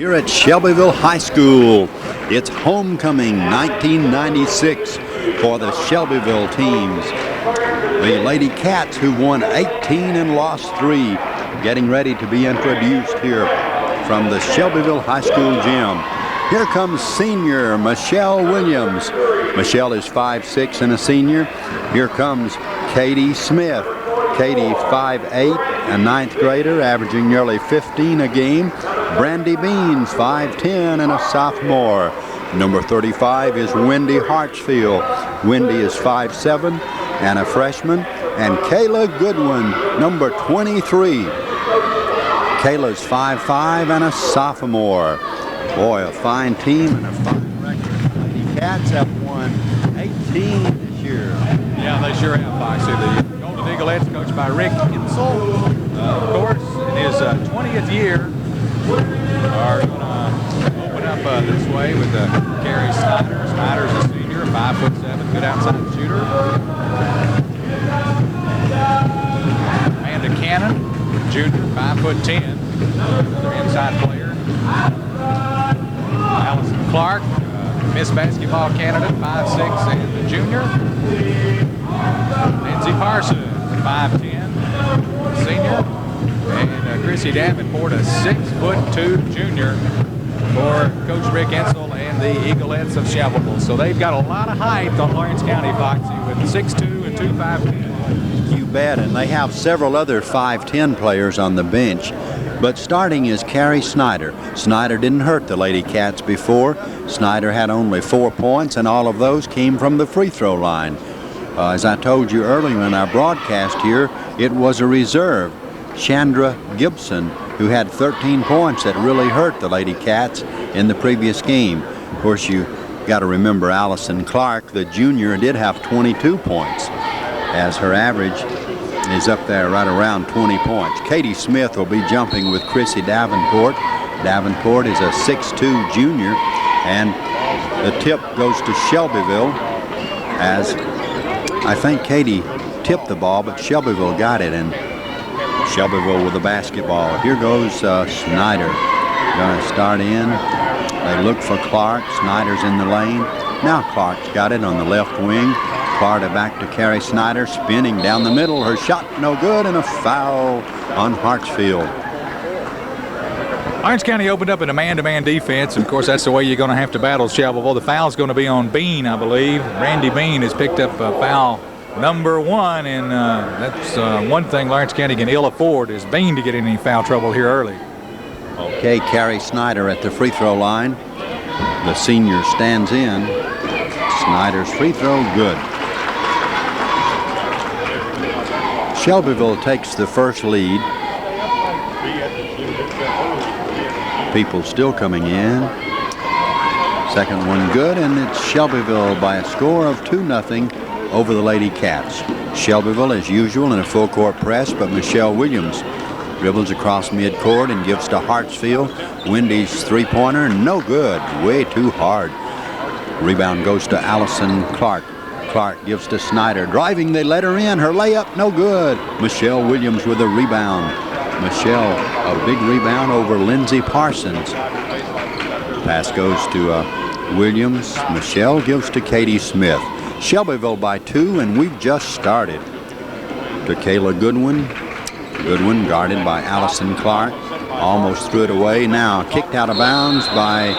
Here at Shelbyville High School, it's homecoming 1996 for the Shelbyville teams. The Lady Cats, who won 18 and lost 3, getting ready to be introduced here from the Shelbyville High School gym. Here comes senior Michelle Williams. Michelle is 5'6" and a senior. Here comes Katie Smith. Katie, 5'8", a ninth grader, averaging nearly 15 a game. Brandy Beans, 5'10", and a sophomore. Number 35 is Wendy Hartsfield. Wendy is 5'7", and a freshman. And Kayla Goodwin, number 23. Kayla's 5'5", and a sophomore. Boy, a fine team and a fine record. Lady Cats have won 18 this year. Yeah, they sure have, Foxy. The Golden Eaglettes, coached by Rick Insel, of course, in his 20th year, are going to open up this way with Carrie Snyder. Snyder's a senior, 5'7", good outside shooter. Amanda Cannon, junior, 5'10", another inside player. Allison Clark, Miss Basketball candidate, 5'6", and the junior. Lindsay Parsons, 5'10", senior. And Chrissy Davenport, a 6'2" junior for Coach Rick Insel and the Eaglettes of Shelbyville. So they've got a lot of height on Lawrence County, Foxy, with 6'2" and 2 5'10". You bet, and they have several other 5'10" players on the bench. But starting is Carrie Snyder. Snyder didn't hurt the Lady Cats before. Snyder had only 4 points, and all of those came from the free throw line. As I told you earlier in our broadcast here, it was a reserve, Chandra Gibson, who had 13 points that really hurt the Lady Cats in the previous game. Of course, you got to remember Allison Clark, the junior, did have 22 points, as her average is up there right around 20 points. Katie Smith will be jumping with Chrissy Davenport. Davenport is a 6'2" junior, and the tip goes to Shelbyville, as I think Katie tipped the ball, but Shelbyville got it, and Shelbyville with the basketball. Here goes Snyder. Going to start in. They look for Clark. Snyder's in the lane. Now Clark's got it on the left wing. Clark back to Carrie Snyder, spinning down the middle. Her shot no good, and a foul on Hartsfield. Lawrence County opened up in a man-to-man defense. Of course, that's the way you're going to have to battle Shelbyville. The foul's going to be on Bean, I believe. Randy Bean has picked up foul number 1, and that's one thing Lawrence County can ill afford, is Bean to get in any foul trouble here early. Okay, Carrie Snyder at the free throw line. The senior stands in. Snyder's free throw, good. Shelbyville takes the first lead. People still coming in. Second one good, and it's Shelbyville by a score of 2-0 over the Lady Cats. Shelbyville, as usual, in a full court press, but Michelle Williams dribbles across midcourt and gives to Hartsfield. Wendy's three-pointer, no good, way too hard. Rebound goes to Allison Clark. Clark gives to Snyder. Driving, they let her in. Her layup, no good. Michelle Williams with a rebound. Michelle, a big rebound over Lindsay Parsons. Pass goes to Williams. Michelle gives to Katie Smith. Shelbyville by 2, and we've just started. To Kayla Goodwin. Goodwin guarded by Allison Clark. Almost threw it away. Now kicked out of bounds by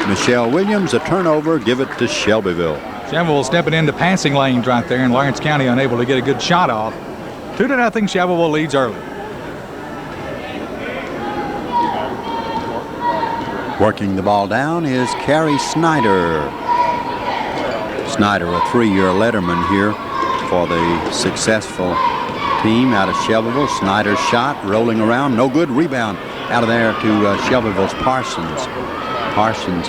Michelle Williams. A turnover. Give it to Shelbyville. Shelbyville stepping into passing lanes right there, and Lawrence County unable to get a good shot off. 2-0 Shelbyville leads early. Working the ball down is Carrie Snyder. Snyder, a 3-year letterman here for the successful team out of Shelbyville. Snyder's shot rolling around, no good. Rebound out of there to Shelbyville's Parsons. Parsons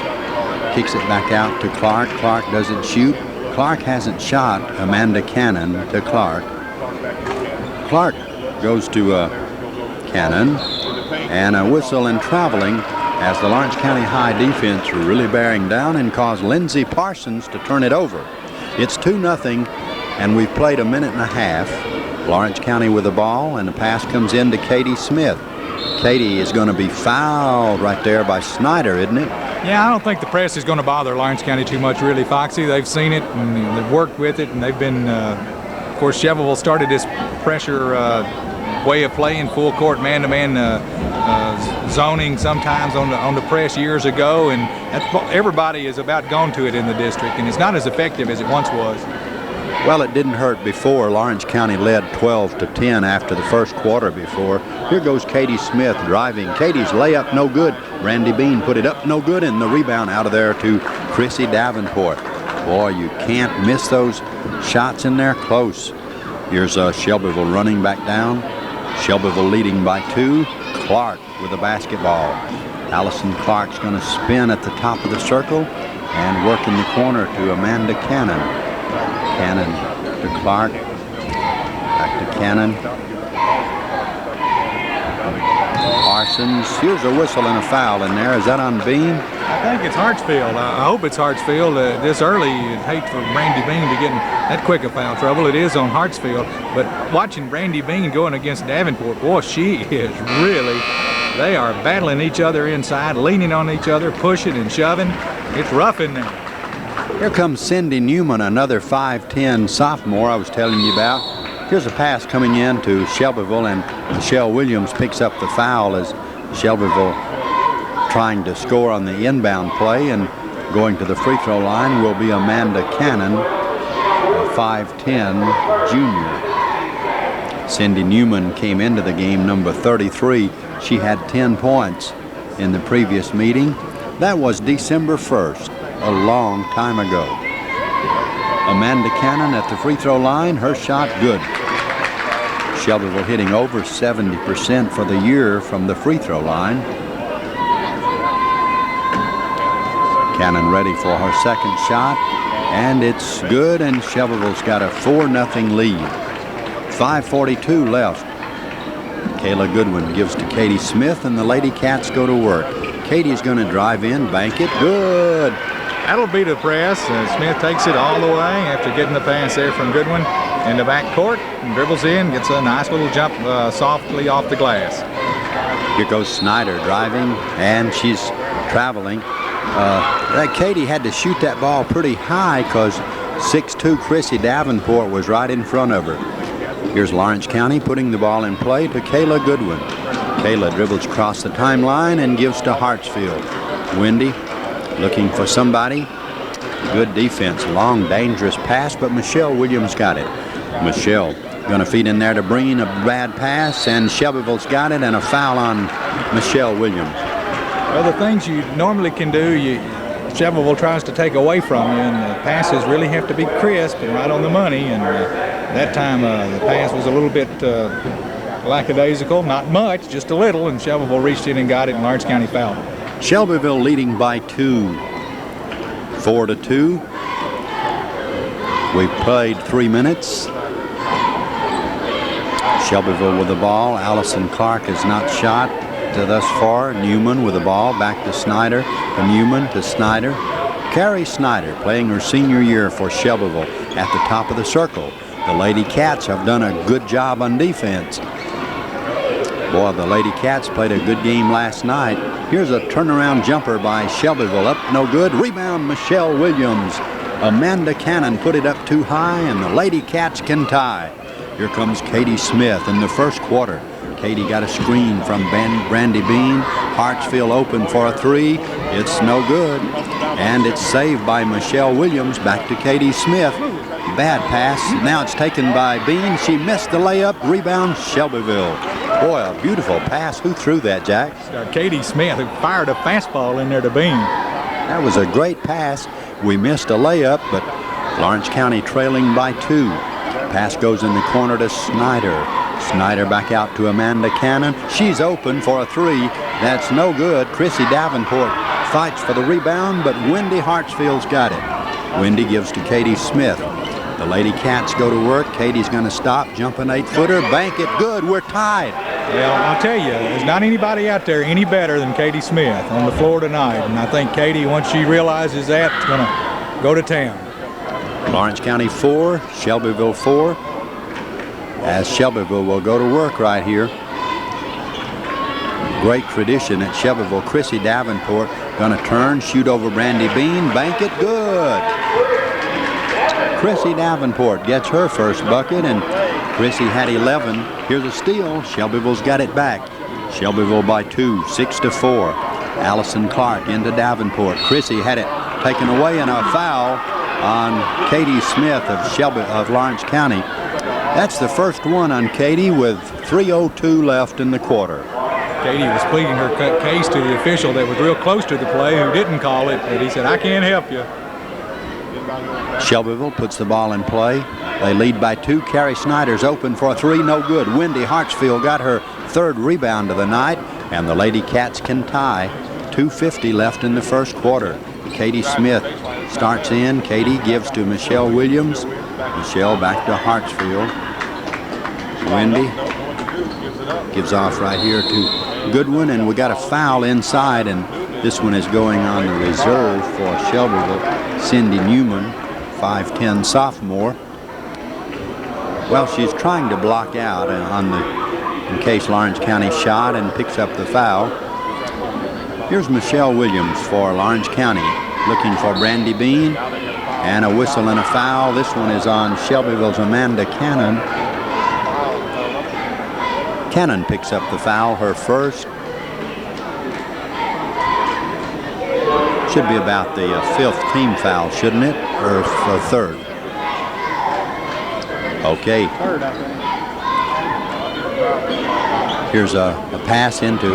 kicks it back out to Clark. Clark doesn't shoot. Clark hasn't shot. Amanda Cannon to Clark. Clark goes to Cannon, and a whistle and traveling as the Lawrence County High defense are really bearing down and caused Lindsay Parsons to turn it over. It's 2-0, and we've played a minute and a half. Lawrence County with the ball, and the pass comes in to Katie Smith. Katie is going to be fouled right there by Snyder, isn't it? Yeah, I don't think the press is going to bother Lawrence County too much, really, Foxy. They've seen it and they've worked with it, and they've been, of course, Shelbyville started this pressure way of playing, full court, man-to-man zoning sometimes on the press years ago, and everybody is about gone to it in the district, and it's not as effective as it once was. Well, it didn't hurt before. Lawrence County led 12-10 after the first quarter before. Here goes Katie Smith driving. Katie's layup no good. Randy Bean put it up no good, and the rebound out of there to Chrissy Davenport. Boy, you can't miss those shots in there close. Here's Shelbyville running back down. Shelbyville leading by 2. Clark with the basketball. Allison Clark's going to spin at the top of the circle and work in the corner to Amanda Cannon. Cannon to Clark, back to Cannon. Parsons, here's a whistle and a foul in there. Is that on Bean? I think it's Hartsfield. I hope it's Hartsfield. This early, you'd hate for Randy Bean to get in that quick of foul trouble. It is on Hartsfield. But watching Randy Bean going against Davenport, boy, she is really, they are battling each other inside, leaning on each other, pushing and shoving. It's rough in there. Here comes Cindy Newman, another 5'10 sophomore I was telling you about. Here's a pass coming in to Shelbyville, and Michelle Williams picks up the foul as Shelbyville trying to score on the inbound play, and going to the free throw line will be Amanda Cannon, a 5'10 junior. Cindy Newman came into the game number 33. She had 10 points in the previous meeting. That was December 1st. A long time ago. Amanda Cannon at the free throw line, her shot good. Shelbyville hitting over 70% for the year from the free throw line. Cannon ready for her second shot, and it's good, and Shelbyville's got a 4-0 lead. 5:42 left. Kayla Goodwin gives to Katie Smith, and the Lady Cats go to work. Katie's going to drive in, bank it, good. That'll beat the press. Smith takes it all the way after getting the pass there from Goodwin in the back court and dribbles in, gets a nice little jump softly off the glass. Here goes Snyder driving, and she's traveling. Katie had to shoot that ball pretty high because 6'2" Chrissy Davenport was right in front of her. Here's Lawrence County putting the ball in play to Kayla Goodwin. Kayla dribbles across the timeline and gives to Hartsfield. Wendy looking for somebody. Good defense. Long, dangerous pass, but Michelle Williams got it. Michelle going to feed in there to Breen. A bad pass, and Shelbyville's got it, and a foul on Michelle Williams. Well, the things you normally can do, Shelbyville tries to take away from you, and the passes really have to be crisp and right on the money. And that time the pass was a little bit lackadaisical, not much, just a little, and Shelbyville reached in and got it, and Lawrence County fouled. Shelbyville leading by 2, 4-2. We've played 3 minutes. Shelbyville with the ball. Allison Clark has not shot thus far. Newman with the ball. Back to Snyder. To Newman to Snyder. Carrie Snyder playing her senior year for Shelbyville at the top of the circle. The Lady Cats have done a good job on defense. Boy, the Lady Cats played a good game last night. Here's a turnaround jumper by Shelbyville. Up, no good. Rebound, Michelle Williams. Amanda Cannon put it up too high, and the Lady Cats can tie. Here comes Katie Smith in the first quarter. Katie got a screen from Brandy Bean. Hartsfield open for a 3. It's no good. And it's saved by Michelle Williams. Back to Katie Smith. Bad pass. Now it's taken by Bean. She missed the layup. Rebound, Shelbyville. Boy, a beautiful pass. Who threw that, Jack? Katie Smith, who fired a fastball in there to Bean. That was a great pass. We missed a layup, but Lawrence County trailing by 2. Pass goes in the corner to Snyder. Snyder back out to Amanda Cannon. She's open for a 3. That's no good. Chrissy Davenport fights for the rebound, but Wendy Hartsfield's got it. Wendy gives to Katie Smith. The Lady Cats go to work. Katie's going to stop, jump an 8-footer, bank it, good. We're tied. Well, I'll tell you, there's not anybody out there any better than Katie Smith on the floor tonight. And I think Katie, once she realizes that, is going to go to town. Lawrence County 4, Shelbyville 4. As Shelbyville will go to work right here. Great tradition at Shelbyville. Chrissy Davenport going to turn, shoot over Brandy Bean, bank it, good. Chrissy Davenport gets her first bucket, and Chrissy had 11. Here's a steal. Shelbyville's got it back. Shelbyville by 2, 6-4. Allison Clark into Davenport. Chrissy had it taken away, and a foul on Katie Smith of Lawrence County. That's the first one on Katie with 3:02 left in the quarter. Katie was pleading her case to the official that was real close to the play who didn't call it, but he said, I can't help you. Shelbyville puts the ball in play. They lead by 2. Carrie Snyder's open for a 3, no good. Wendy Hartsfield got her 3rd rebound of the night, and the Lady Cats can tie. 2:50 left in the first quarter. Katie Smith starts in. Katie gives to Michelle Williams. Michelle back to Hartsfield. Wendy gives off right here to Goodwin, and we got a foul inside, and this one is going on the reserve for Shelbyville. Cindy Newman, 5'10" sophomore. Well, she's trying to block out in case Lawrence County shot, and picks up the foul. Here's Michelle Williams for Lawrence County, looking for Brandy Bean, and a whistle and a foul. This one is on Shelbyville's Amanda Cannon. Cannon picks up the foul, her first. Should be about the 5th team foul, shouldn't it? Or 3rd? Okay. Here's a pass into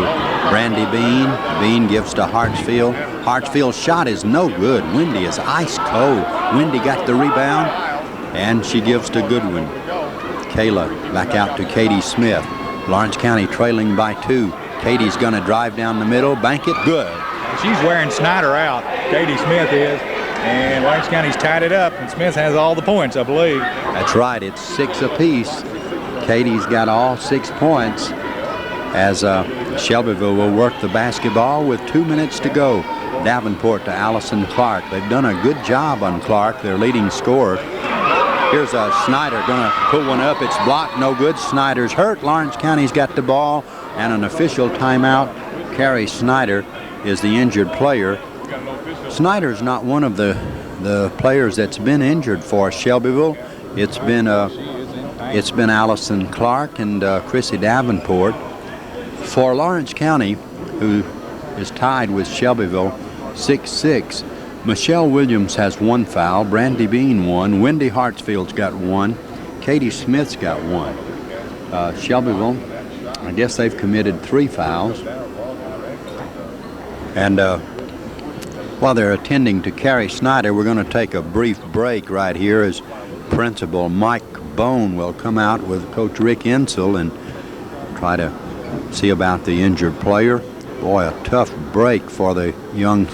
Brandy Bean. Bean gives to Hartsfield. Hartsfield's shot is no good. Wendy is ice cold. Wendy got the rebound, and she gives to Goodwin. Kayla back out to Katie Smith. Lawrence County trailing by 2. Katie's going to drive down the middle, bank it, good. She's wearing Snyder out, Katie Smith is, and Lawrence County's tied it up, and Smith has all the points, I believe. That's right, it's 6 apiece. Katie's got all 6 points as Shelbyville will work the basketball with 2 minutes to go. Davenport to Allison Clark. They've done a good job on Clark, their leading scorer. Here's Snyder going to put one up. It's blocked, no good. Snyder's hurt. Lawrence County's got the ball, and an official timeout. Carrie Snyder is the injured player. Snyder's not one of the players that's been injured for Shelbyville. It's been Allison Clark and Chrissy Davenport. For Lawrence County, who is tied with Shelbyville 6-6, Michelle Williams has 1 foul, Brandy Bean 1, Wendy Hartsfield's got 1, Katie Smith's got 1. Shelbyville, I guess they've committed 3 fouls. And while they're attending to Carrie Snyder, we're going to take a brief break right here as Principal Mike Bone will come out with Coach Rick Insel and try to see about the injured player. Boy, a tough break for the young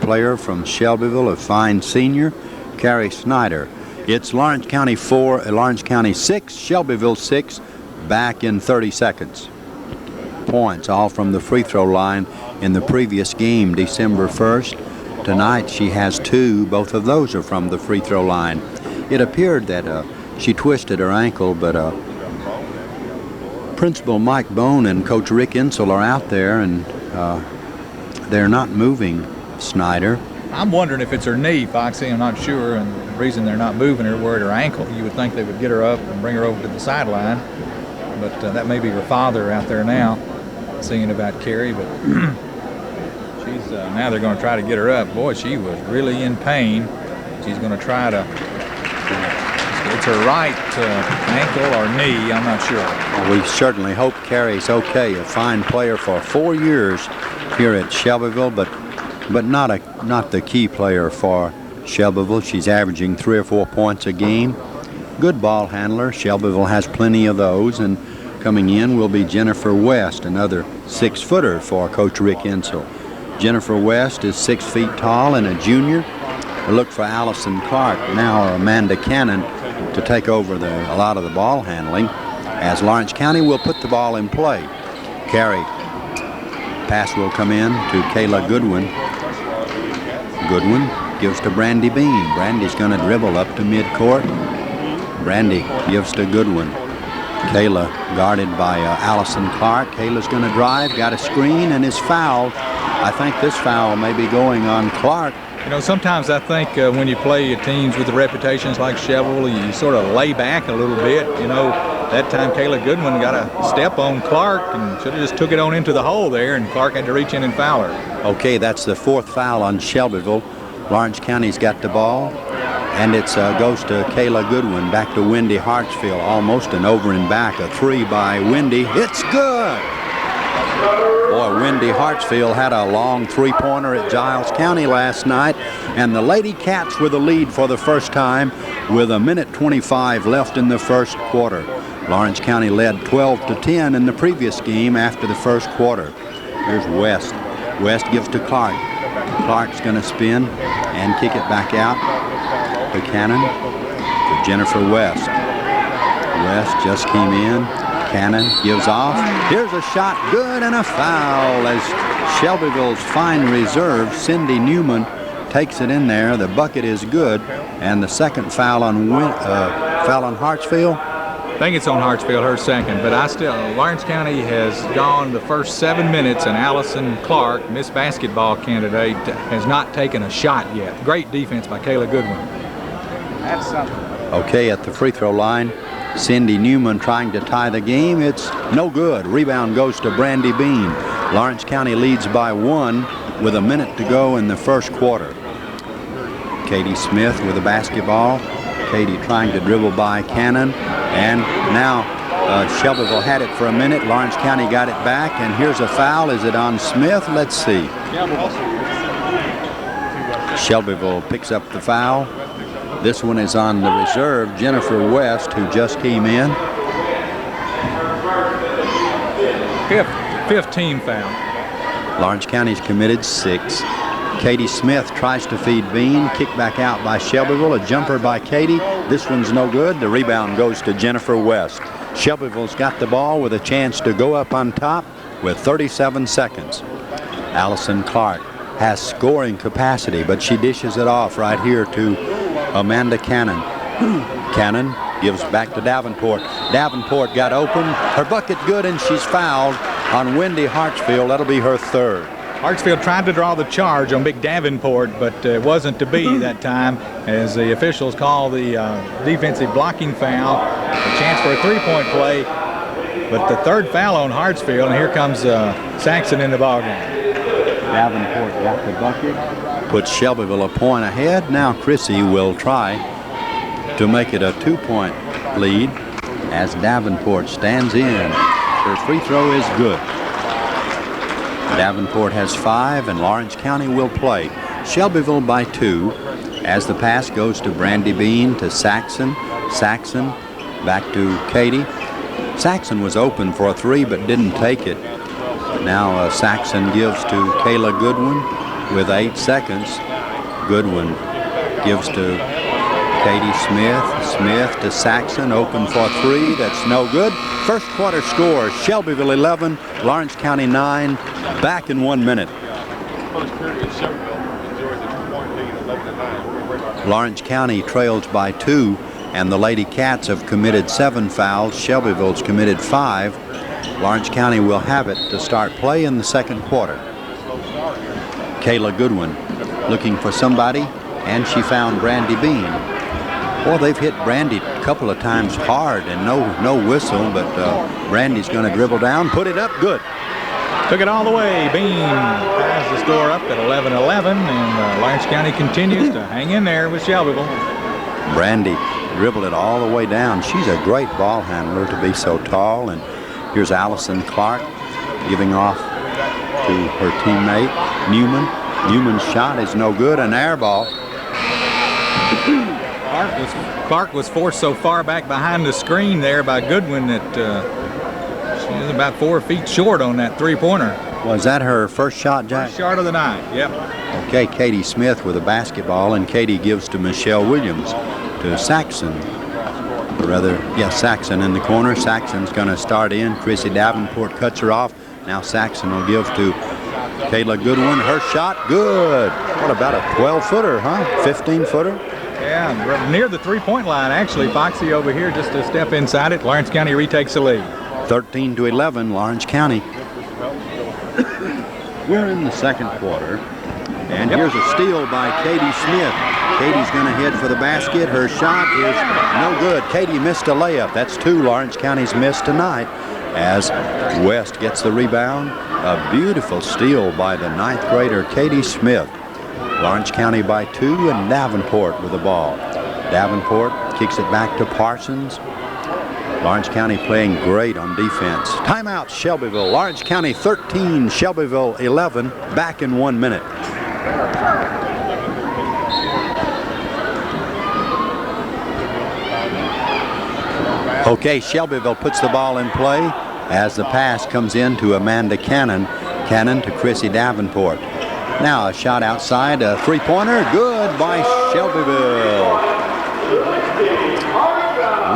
player from Shelbyville, a fine senior, Carrie Snyder. It's Lawrence County 4, Lawrence County 6, Shelbyville 6, back in 30 seconds. Points all from the free throw line in the previous game, December 1st. Tonight she has 2. Both of those are from the free throw line. It appeared that she twisted her ankle, but Principal Mike Bone and Coach Rick Insel are out there, and they're not moving Snyder. I'm wondering if it's her knee, Foxy. I'm not sure, and the reason they're not moving her where her ankle. You would think they would get her up and bring her over to the sideline, but that may be her father out there now singing about Carrie, but she's now they're going to try to get her up. Boy, she was really in pain. She's going to try to, it's her right ankle or knee, I'm not sure. Well, we certainly hope Carrie's okay. A fine player for 4 years here at Shelbyville, but not the key player for Shelbyville. She's averaging 3 or 4 points a game. Good ball handler. Shelbyville has plenty of those, and coming in will be Jennifer West, another 6-footer for Coach Rick Insel. Jennifer West is 6 feet tall and a junior. We'll look for Allison Clark, now Amanda Cannon, to take over a lot of the ball handling, as Lawrence County will put the ball in play. Carrie, pass will come in to Kayla Goodwin. Goodwin gives to Brandy Bean. Brandy's going to dribble up to midcourt. Brandy gives to Goodwin. Kayla guarded by Allison Clark. Kayla's going to drive, got a screen, and is fouled. I think this foul may be going on Clark. You know, sometimes I think when you play teams with reputations like Shelbyville, you sort of lay back a little bit. You know, that time Kayla Goodwin got a step on Clark and should have just took it on into the hole there, and Clark had to reach in and foul her. Okay, that's the 4th foul on Shelbyville. Lawrence County's got the ball, and it goes to Kayla Goodwin. Back to Wendy Hartsfield, almost an over and back. A 3 by Wendy. It's good. Boy, Wendy Hartsfield had a long 3-pointer at Giles County last night, and the Lady Cats were the lead for the first time with 1:25 left in the first quarter. Lawrence County led 12-10 in the previous game after the first quarter. Here's West. West gives to Clark. Clark's going to spin and kick it back out to Cannon, to Jennifer West. West just came in. Cannon gives off. Here's a shot, good, and a foul as Shelbyville's fine reserve, Cindy Newman, takes it in there. The bucket is good, and the second foul on Hartsfield. I think it's on Hartsfield, her second, but Lawrence County has gone the first 7 minutes, and Allison Clark, Miss Basketball candidate, has not taken a shot yet. Great defense by Kayla Goodwin. That's something. Okay, at the free throw line, Cindy Newman trying to tie the game. It's no good. Rebound goes to Brandy Bean. Lawrence County leads by 1 with a minute to go in the first quarter. Katie Smith with the basketball. Katie trying to dribble by Cannon. And now Shelbyville had it for a minute. Lawrence County got it back. And here's a foul. Is it on Smith? Let's see. Shelbyville picks up the foul. This one is on the reserve, Jennifer West, who just came in. 15 foul. Lawrence County's committed 6. Katie Smith tries to feed Bean. Kick back out by Shelbyville. A jumper by Katie. This one's no good. The rebound goes to Jennifer West. Shelbyville's got the ball with a chance to go up on top with 37 seconds. Allison Clark has scoring capacity, but she dishes it off right here to Amanda Cannon. Cannon gives back to Davenport. Davenport got open. Her bucket good, and she's fouled on Wendy Hartsfield. That'll be her 3rd. Hartsfield tried to draw the charge on Big Davenport, but it wasn't to be that time as the officials call the defensive blocking foul. A chance for a 3-point play, but the 3rd foul on Hartsfield, and here comes Saxon in the ballgame. Davenport got the bucket. Puts Shelbyville a point ahead. Now Chrissy will try to make it a 2-point lead as Davenport stands in. Her free throw is good. Davenport has 5, and Lawrence County will play. Shelbyville by 2 as the pass goes to Brandy Bean to Saxon. Saxon back to Katie. Saxon was open for a 3 but didn't take it. Now Saxon gives to Kayla Goodwin with 8 seconds. Goodwin gives to Katie Smith. Smith to Saxon, open for 3. That's no good. First quarter score, Shelbyville 11, Lawrence County 9. Back in 1 minute. Lawrence County trails by 2, and the Lady Cats have committed 7 fouls. Shelbyville's committed 5. Lawrence County will have it to start play in the second quarter. Kayla Goodwin looking for somebody, and she found Brandy Bean. Well, they've hit Brandy a couple of times hard, and no whistle, but Brandy's going to dribble down, put it up, good. Took it all the way. Bean has the score up at 11-11, and Lawrence County continues to hang in there with Shelbyville. Brandy dribbled it all the way down. She's a great ball handler to be so tall. And here's Allison Clark giving off to her teammate Newman. Newman's shot is no good, an air ball. Clark was forced so far back behind the screen there by Goodwin that she was about 4 feet short on that 3-pointer. Was that her first shot, Jack? First shot of the night, yep. Okay, Katie Smith with a basketball, and Katie gives to Michelle Williams, to Saxon. Or rather, yes, Saxon in the corner. Saxon's going to start in. Chrissy Davenport cuts her off. Now Saxon will give to Kayla Goodwin. Her shot, good. What about a 12-footer, huh? 15-footer? Yeah, near the three-point line, actually. Foxy over here just a step inside it. Lawrence County retakes the lead. 13-11, Lawrence County. We're in the second quarter. And here's a steal by Katie Smith. Katie's going to head for the basket. Her shot is no good. Katie missed a layup. That's 2 Lawrence County's missed tonight as West gets the rebound. A beautiful steal by the 9th grader Katie Smith. Lawrence County by 2 and Davenport with the ball. Davenport kicks it back to Parsons. Lawrence County playing great on defense. Timeout Shelbyville. Lawrence County 13, Shelbyville 11. Back in 1 minute. Okay, Shelbyville puts the ball in play as the pass comes in to Amanda Cannon. Cannon to Chrissy Davenport. Now a shot outside, a three-pointer, good by Shelbyville.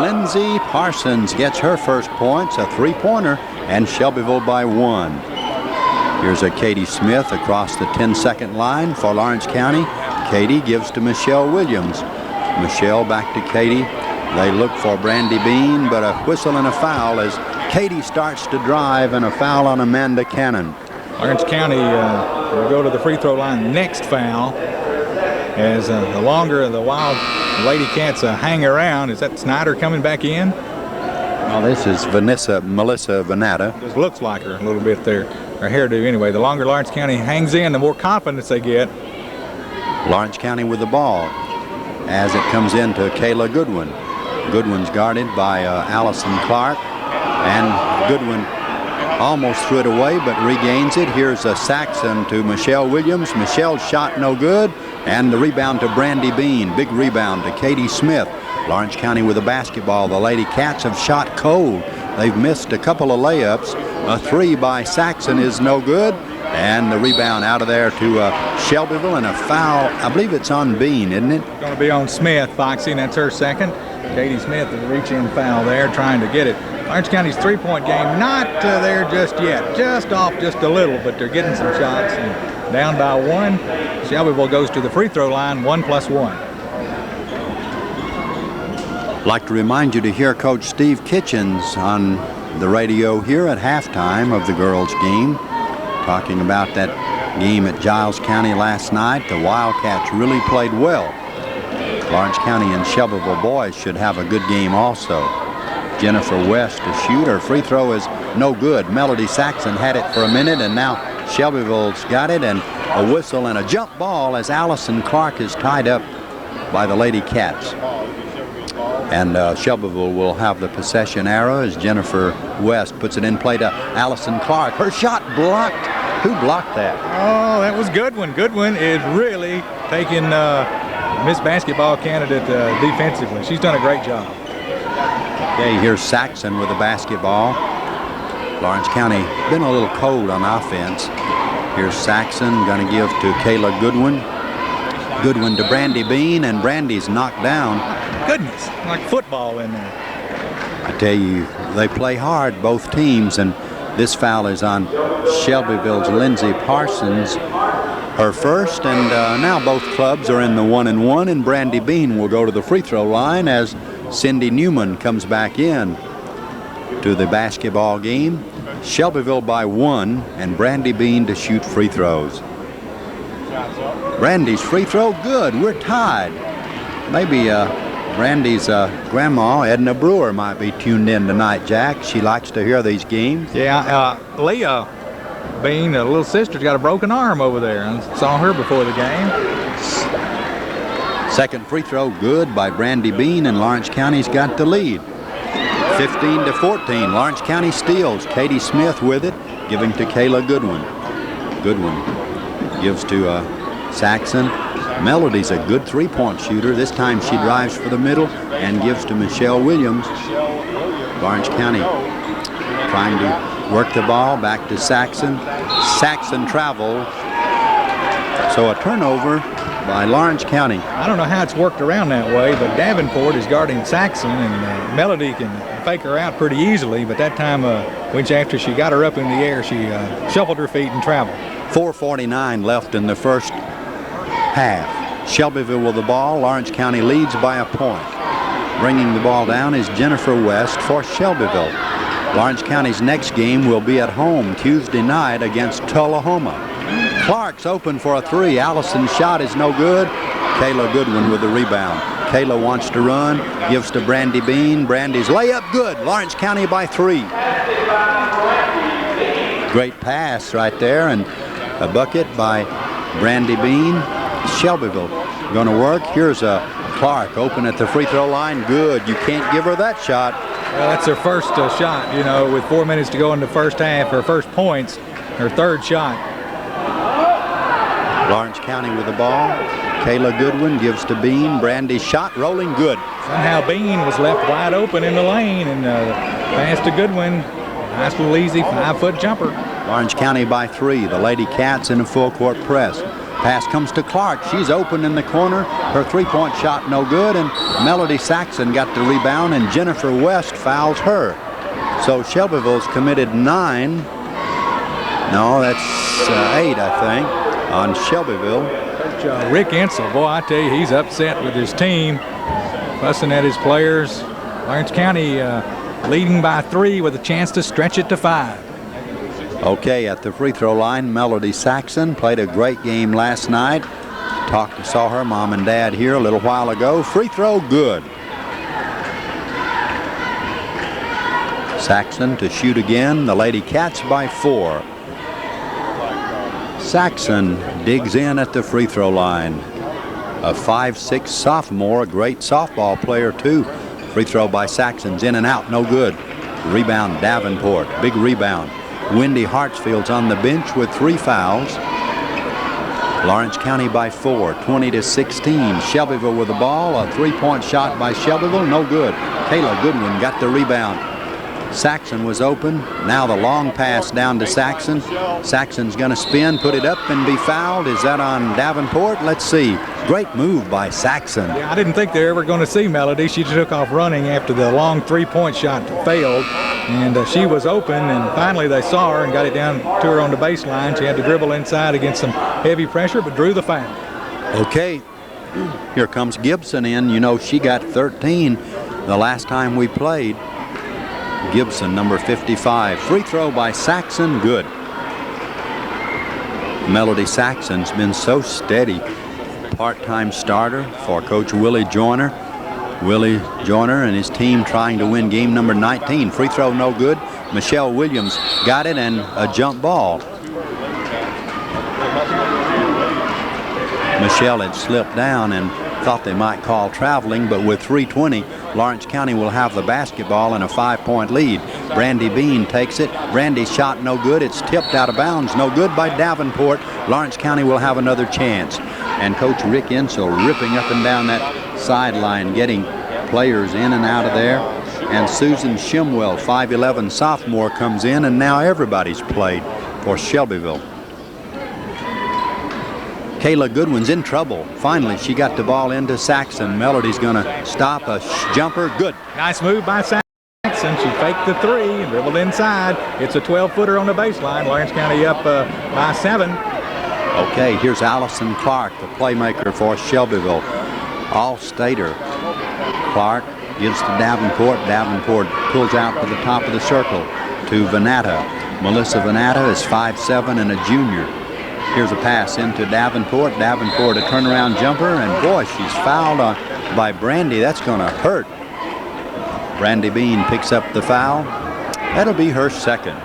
Lindsay Parsons gets her first points, a three-pointer, and Shelbyville by 1. Here's a Katie Smith across the 10-second line for Lawrence County. Katie gives to Michelle Williams. Michelle back to Katie. They look for Brandy Bean, but a whistle and a foul as Katie starts to drive, and a foul on Amanda Cannon. Lawrence County will go to the free throw line next foul. As the longer the Wild Lady Cats hang around. Is that Snyder coming back in? Well, this is Melissa Venata. Just looks like her a little bit there. Her hairdo anyway. The longer Lawrence County hangs in, the more confidence they get. Lawrence County with the ball as it comes in to Kayla Goodwin. Goodwin's guarded by Allison Clark, and Goodwin almost threw it away but regains it. Here's a Saxon to Michelle Williams. Michelle's shot no good, and the rebound to Brandy Bean. Big rebound to Katie Smith. Lawrence County with the basketball. The Lady Cats have shot cold. They've missed a couple of layups. A three by Saxon is no good, and the rebound out of there to Shelbyville, and a foul. I believe it's on Bean, isn't it? Going to be on Smith, Foxy, and that's her second. Katie Smith, the reach-in foul there, trying to get it. Lawrence County's three-point game not there just yet, just off just a little, but they're getting some shots. And down by 1. Shelbyville goes to the free throw line, 1+1. I'd like to remind you to hear Coach Steve Kitchens on the radio here at halftime of the girls' game, talking about that game at Giles County last night. The Wildcats really played well. Lawrence County and Shelbyville boys should have a good game also. Jennifer West to shoot. Her free throw is no good. Melody Saxon had it for a minute, and now Shelbyville's got it, and a whistle and a jump ball as Allison Clark is tied up by the Lady Cats. And Shelbyville will have the possession arrow as Jennifer West puts it in play to Allison Clark. Her shot blocked. Who blocked that? Oh, that was Goodwin. Goodwin is really taking Miss Basketball candidate defensively. She's done a great job. Okay, here's Saxon with the basketball. Lawrence County been a little cold on offense. Here's Saxon going to give to Kayla Goodwin. Goodwin to Brandy Bean, and Brandy's knocked down. Goodness, like football in there. I tell you, they play hard, both teams, and this foul is on Shelbyville's Lindsay Parsons. Her first, and now both clubs are in the 1-and-1, and Brandy Bean will go to the free throw line as Cindy Newman comes back in to the basketball game. Shelbyville by 1, and Brandy Bean to shoot free throws. Brandy's free throw, good. We're tied. Maybe Brandy's grandma, Edna Brewer, might be tuned in tonight, Jack. She likes to hear these games. Yeah, Leah Bean, the little sister's got a broken arm over there. I saw her before the game. Second free throw, good by Brandy Bean, and Lawrence County's got the lead. 15-14, Lawrence County steals. Katie Smith with it, giving to Kayla Goodwin. Goodwin gives to Saxon. Melody's a good three-point shooter. This time she drives for the middle and gives to Michelle Williams. Lawrence County trying to work the ball back to Saxon. Saxon travels. So a turnover by Lawrence County. I don't know how it's worked around that way, but Davenport is guarding Saxon, and Melody can fake her out pretty easily, but that time, which after she got her up in the air, she shuffled her feet and traveled. 4:49 left in the first half. Shelbyville with the ball. Lawrence County leads by a point. Bringing the ball down is Jennifer West for Shelbyville. Lawrence County's next game will be at home Tuesday night against Tullahoma. Clark's open for a three. Allison's shot is no good. Kayla Goodwin with the rebound. Kayla wants to run, gives to Brandy Bean. Brandy's layup good. Lawrence County by 3. Great pass right there, and a bucket by Brandy Bean. Shelbyville going to work. Here's a Clark open at the free throw line. Good. You can't give her that shot. Well, that's her first shot, you know, with 4 minutes to go in the first half, her first points, her third shot. Lawrence County with the ball. Kayla Goodwin gives to Bean. Brandy's shot rolling good. Somehow Bean was left wide open in the lane, and pass to Goodwin. Nice little easy 5-foot jumper. Lawrence County by 3. The Lady Cats in a full court press. Pass comes to Clark. She's open in the corner. Her three-point shot no good, and Melody Saxon got the rebound, and Jennifer West fouls her. So Shelbyville's committed 9. No, that's 8, I think, on Shelbyville. Rick Insel, boy, I tell you, he's upset with his team, fussing at his players. Lawrence County leading by 3 with a chance to stretch it to 5. Okay, at the free throw line, Melody Saxon played a great game last night. Saw her mom and dad here a little while ago. Free throw good. Saxon to shoot again. The Lady Cats by 4. Saxon digs in at the free throw line. A 5'6" sophomore, a great softball player too. Free throw by Saxon's in and out, no good. Rebound Davenport, big rebound. Wendy Hartsfield's on the bench with 3 fouls. Lawrence County by 4, 20-16. Shelbyville with the ball. A three-point shot by Shelbyville, no good. Kayla Goodwin got the rebound. Saxon was open. Now the long pass down to Saxon. Saxon's going to spin, put it up, and be fouled. Is that on Davenport? Let's see. Great move by Saxon. Yeah, I didn't think they were ever going to see Melody. She took off running after the long three-point shot failed, and she was open, and finally they saw her and got it down to her on the baseline. She had to dribble inside against some heavy pressure, but drew the foul. Okay, here comes Gibson in. You know, she got 13 the last time we played. Gibson, number 55. Free throw by Saxon, good. Melody Saxon's been so steady. Part-time starter for Coach Willie Joyner. Willie Joyner and his team trying to win game number 19. Free throw no good. Michelle Williams got it, and a jump ball. Michelle had slipped down and thought they might call traveling, but with 3:20, Lawrence County will have the basketball and a 5-point lead. Brandy Bean takes it. Brandy's shot no good. It's tipped out of bounds. No good by Davenport. Lawrence County will have another chance. And Coach Rick Insel ripping up and down that sideline, getting players in and out of there. And Susan Shimwell, 5'11" sophomore, comes in, and now everybody's played for Shelbyville. Kayla Goodwin's in trouble. Finally, she got the ball into Saxon. Melody's going to stop a jumper. Good. Nice move by Saxon. She faked the 3 and dribbled inside. It's a 12-footer on the baseline. Lawrence County up by 7. Okay, here's Allison Clark, the playmaker for Shelbyville. All-stater. Clark gives to Davenport. Davenport pulls out to the top of the circle to Venata. Melissa Venata is 5'7" and a junior. Here's a pass into Davenport. Davenport a turnaround jumper, and boy, she's fouled by Brandy. That's going to hurt. Brandy Bean picks up the foul. That'll be her second.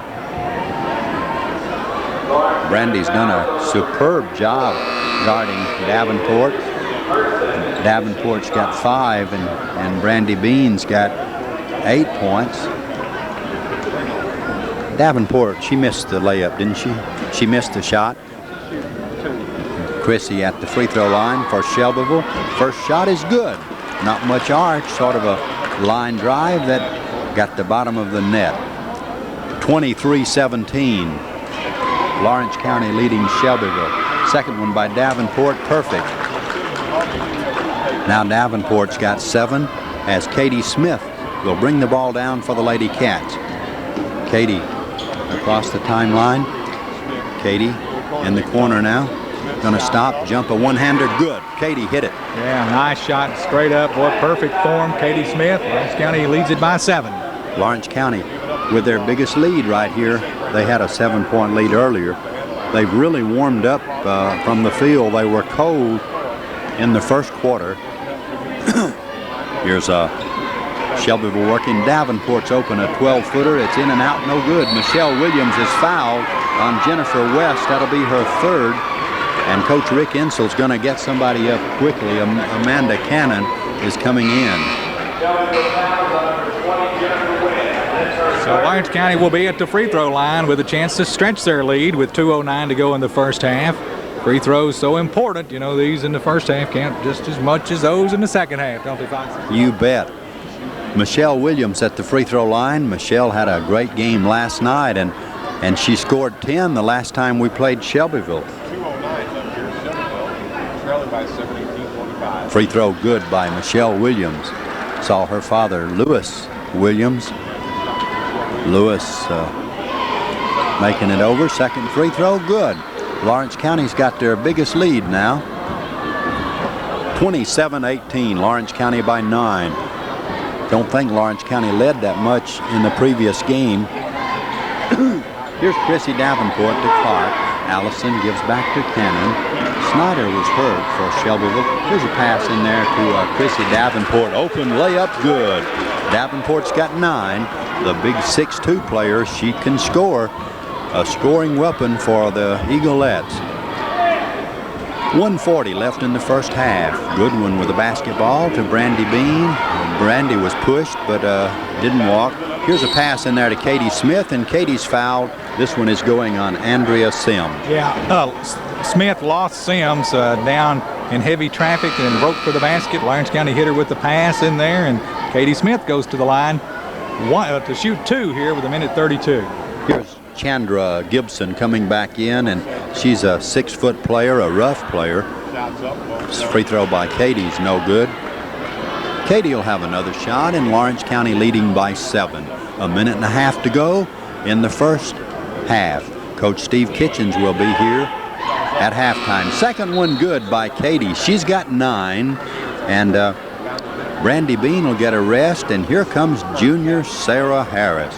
Brandy's done a superb job guarding Davenport. Davenport's got 5, and Brandy Bean's got 8 points. Davenport, she missed the layup, didn't she? She missed the shot. Chrissy at the free throw line for Shelbyville. First shot is good. Not much arch, sort of a line drive that got the bottom of the net. 23-17. Lawrence County leading Shelbyville. Second one by Davenport, perfect. Now Davenport's got 7 as Katie Smith will bring the ball down for the Lady Cats. Katie across the timeline. Katie in the corner now. Gonna stop, jump a one-hander, good. Katie hit it. Yeah, nice shot, straight up, boy, perfect form. Katie Smith, Lawrence County leads it by 7. Lawrence County with their biggest lead right here. They had a 7-point lead earlier. They've really warmed up from the field. They were cold in the first quarter. Here's Shelbyville working. Davenport's open, a 12-footer. It's in and out, no good. Michelle Williams is fouled on Jennifer West. That'll be her 3rd. And Coach Rick Ensel's going to get somebody up quickly. Amanda Cannon is coming in. So Lawrence County will be at the free throw line with a chance to stretch their lead with 2:09 to go in the first half. Free throws so important. You know, these in the first half count just as much as those in the second half, don't they, Fox? You bet. Michelle Williams at the free throw line. Michelle had a great game last night, and she scored 10 the last time we played Shelbyville. Free throw good by Michelle Williams. Saw her father, Lewis Williams. Lewis making it over. Second free throw, good. Lawrence County's got their biggest lead now. 27-18, Lawrence County by 9. Don't think Lawrence County led that much in the previous game. Here's Chrissy Davenport to Clark. Allison gives back to Cannon. Snyder was hurt for Shelbyville. Here's a pass in there to Chrissy Davenport. Open layup, good. Davenport's got 9. The big 6'2" player, she can score. A scoring weapon for the Eaglettes. 1:40 left in the first half. Goodwin with the basketball to Brandy Bean. Brandy was pushed but didn't walk. Here's a pass in there to Katie Smith, and Katie's fouled. This one is going on Andrea Sims. Yeah, Smith lost Sims down in heavy traffic and broke for the basket. Lawrence County hit her with the pass in there, and Katie Smith goes to the line to shoot 2 here with 1:32. Here's Chandra Gibson coming back in, and she's a 6-foot player, a rough player. Free throw by Katie's no good. Katie will have another shot, and Lawrence County leading by 7. A minute and a half to go in the first half. Coach Steve Kitchens will be here at halftime. Second one good by Katie. She's got 9, and Brandy Bean will get a rest, and here comes junior Sarah Harris.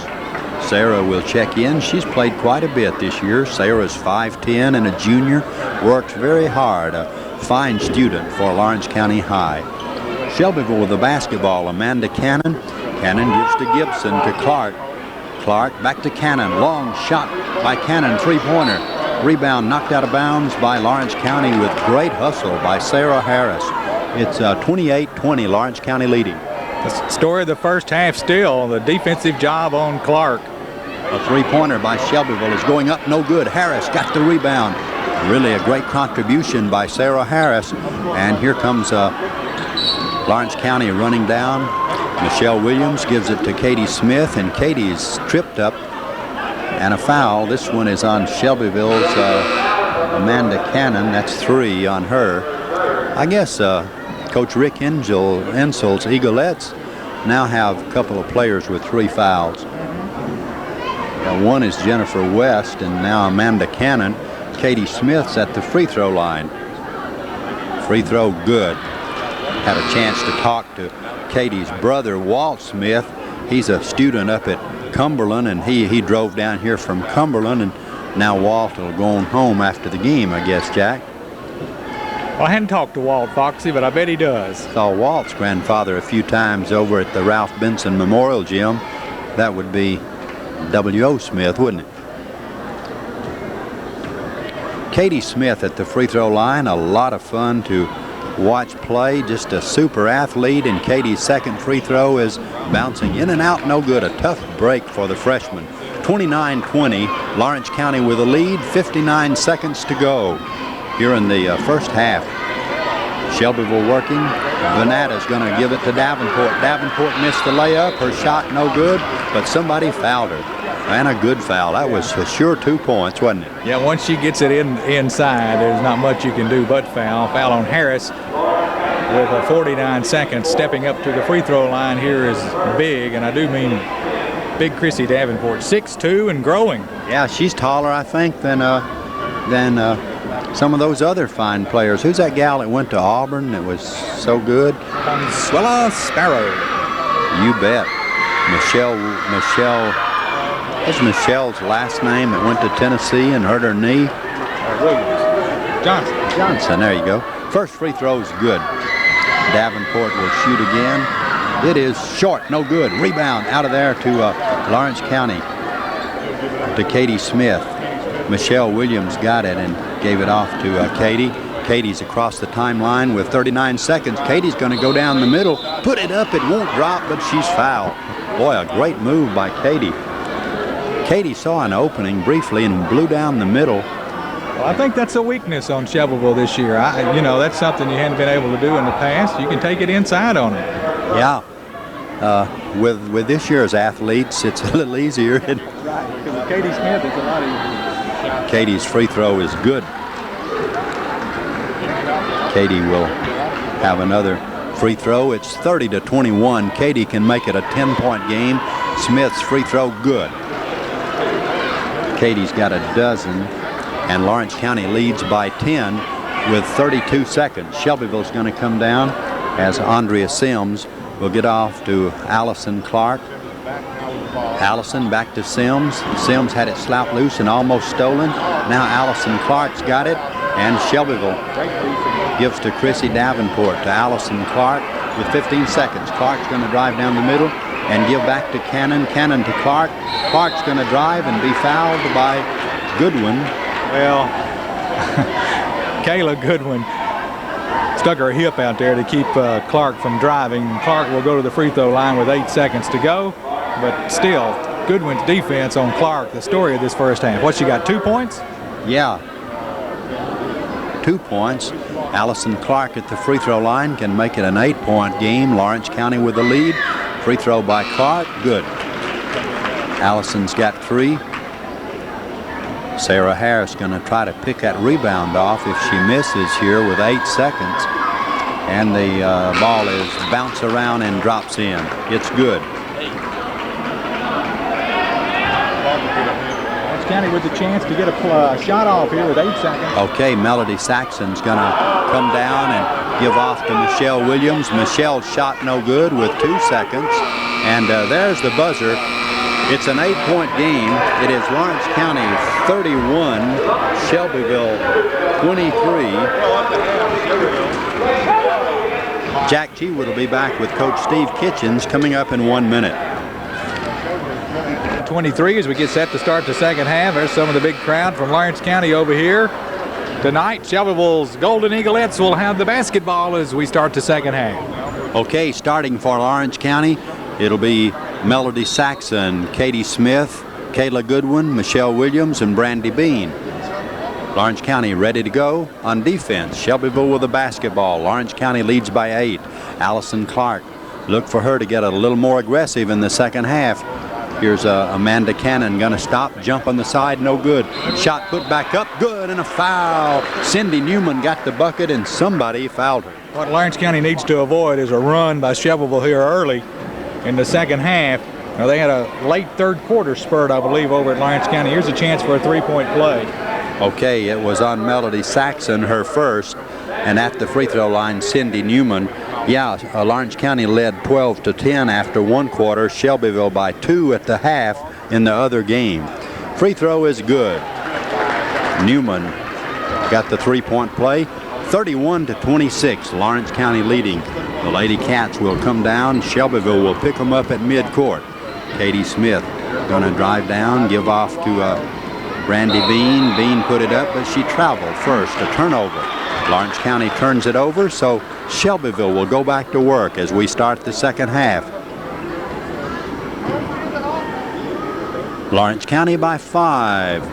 Sarah will check in. She's played quite a bit this year. Sarah's 5'10" and a junior. Works very hard. A fine student for Lawrence County High. Shelbyville with the basketball. Amanda Cannon. Cannon gives to Gibson to Clark. Clark back to Cannon. Long shot by Cannon. 3-pointer. Rebound knocked out of bounds by Lawrence County with great hustle by Sarah Harris. It's 28-20, Lawrence County leading. The story of the first half still, the defensive job on Clark. A 3-pointer by Shelbyville is going up, no good. Harris got the rebound. Really a great contribution by Sarah Harris. And here comes Lawrence County running down. Michelle Williams gives it to Katie Smith, and Katie's tripped up. And a foul. This one is on Shelbyville's Amanda Cannon. That's 3 on her. I guess Coach Rick Ensel's Eaglettes now have a couple of players with 3 fouls. One is Jennifer West, and now Amanda Cannon. Katie Smith's at the free throw line. Free throw good. Had a chance to talk to Katie's brother, Walt Smith. He's a student up at Cumberland, and he drove down here from Cumberland, and now Walt will go on home after the game, I guess, Jack. Well, I hadn't talked to Walt, Foxy, but I bet he does. Saw Walt's grandfather a few times over at the Ralph Benson Memorial Gym. That would be W.O. Smith, wouldn't it? Katie Smith at the free throw line. A lot of fun to watch play. Just a super athlete, and Katie's second free throw is bouncing in and out, no good. A tough break for the freshman. 29-20, Lawrence County with a lead, 59 seconds to go here in the first half. Shelbyville working. Vanata's going to give it to Davenport. Davenport missed the layup. Her shot no good, but somebody fouled her. And a good foul. That was for sure 2 points, wasn't it? Yeah, once she gets it inside, there's not much you can do but foul. Foul on Harris with 49 seconds. Stepping up to the free throw line here is big, and I do mean big Chrissy Davenport. 6'2" and growing. Yeah, she's taller, I think, than some of those other fine players. Who's that gal that went to Auburn that was so good? Consuela Sparrow. You bet. Michelle, what's Michelle's last name that went to Tennessee and hurt her knee? Williams. Johnson, there you go. First free throw is good. Davenport will shoot again. It is short, no good. Rebound out of there to Lawrence County, to Katie Smith. Michelle Williams got it and gave it off to Katie. Katie's across the timeline with 39 seconds. Katie's going to go down the middle, put it up. It won't drop, but she's fouled. Boy, a great move by Katie. Katie saw an opening briefly and blew down the middle. Well, I think that's a weakness on Shelbyville this year. You know, that's something you hadn't been able to do in the past. You can take it inside on it. Yeah. With this year's athletes, it's a little easier. Right, because with Katie Smith, it's a lot easier. Katie's free throw is good. Katie will have another free throw. It's 30-21. Katie can make it a 10-point game. Smith's free throw good. Katie's got a dozen, and Lawrence County leads by 10 with 32 seconds. Shelbyville's going to come down as Andrea Sims will get off to Allison Clark. Allison back to Sims. Sims had it slapped loose and almost stolen. Now Allison Clark's got it, and Shelbyville gives to Chrissy Davenport to Allison Clark with 15 seconds. Clark's going to drive down the middle and give back to Cannon. Cannon to Clark. Clark's going to drive and be fouled by Goodwin. Well, Kayla Goodwin stuck her hip out there to keep Clark from driving. Clark will go to the free throw line with 8 seconds to go, but still, Goodwin's defense on Clark, the story of this first half. What, she got 2 points? Yeah, 2 points. Allison Clark at the free throw line can make it an 8-point game. Lawrence County with the lead. Free throw by Clark, good. Allison's got 3. Sarah Harris going to try to pick that rebound off if she misses here with 8 seconds. And the ball is bounced around and drops in. It's good. Lawrence County with the chance to get a shot off here with 8 seconds. Okay, Melody Saxon's going to come down and give off to Michelle Williams. Michelle's shot no good with 2 seconds. And there's the buzzer. It's an 8-point game. It is Lawrence County 31, Shelbyville 23. Jack Cheewood will be back with Coach Steve Kitchens coming up in 1 minute. 23 as we get set to start the second half. There's some of the big crowd from Lawrence County over here. Tonight, Shelbyville's Golden Eaglettes will have the basketball as we start the second half. Okay, starting for Lawrence County, it'll be Melody Saxon, Katie Smith, Kayla Goodwin, Michelle Williams, and Brandy Bean. Lawrence County ready to go on defense. Shelbyville with the basketball. Lawrence County leads by 8. Allison Clark. Look for her to get a little more aggressive in the second half. Here's Amanda Cannon going to stop, jump on the side, no good. Shot put back up, good, and a foul. Cindy Newman got the bucket, and somebody fouled her. What Lawrence County needs to avoid is a run by Shelbyville here early in the second half. Now, they had a late third quarter spurt, I believe, over at Lawrence County. Here's a chance for a 3-point play. Okay, it was on Melody Saxon, her first, and at the free throw line, Cindy Newman. Yeah, Lawrence County led 12-10 after 1 quarter. Shelbyville by 2 at the half in the other game. Free throw is good. Newman got the 3-point play. 31-26, Lawrence County leading. The Lady Cats will come down. Shelbyville will pick them up at midcourt. Katie Smith going to drive down, give off to Brandy Bean. Bean put it up, but she traveled first. A turnover. Lawrence County turns it over, so Shelbyville will go back to work as we start the second half. Lawrence County by 5,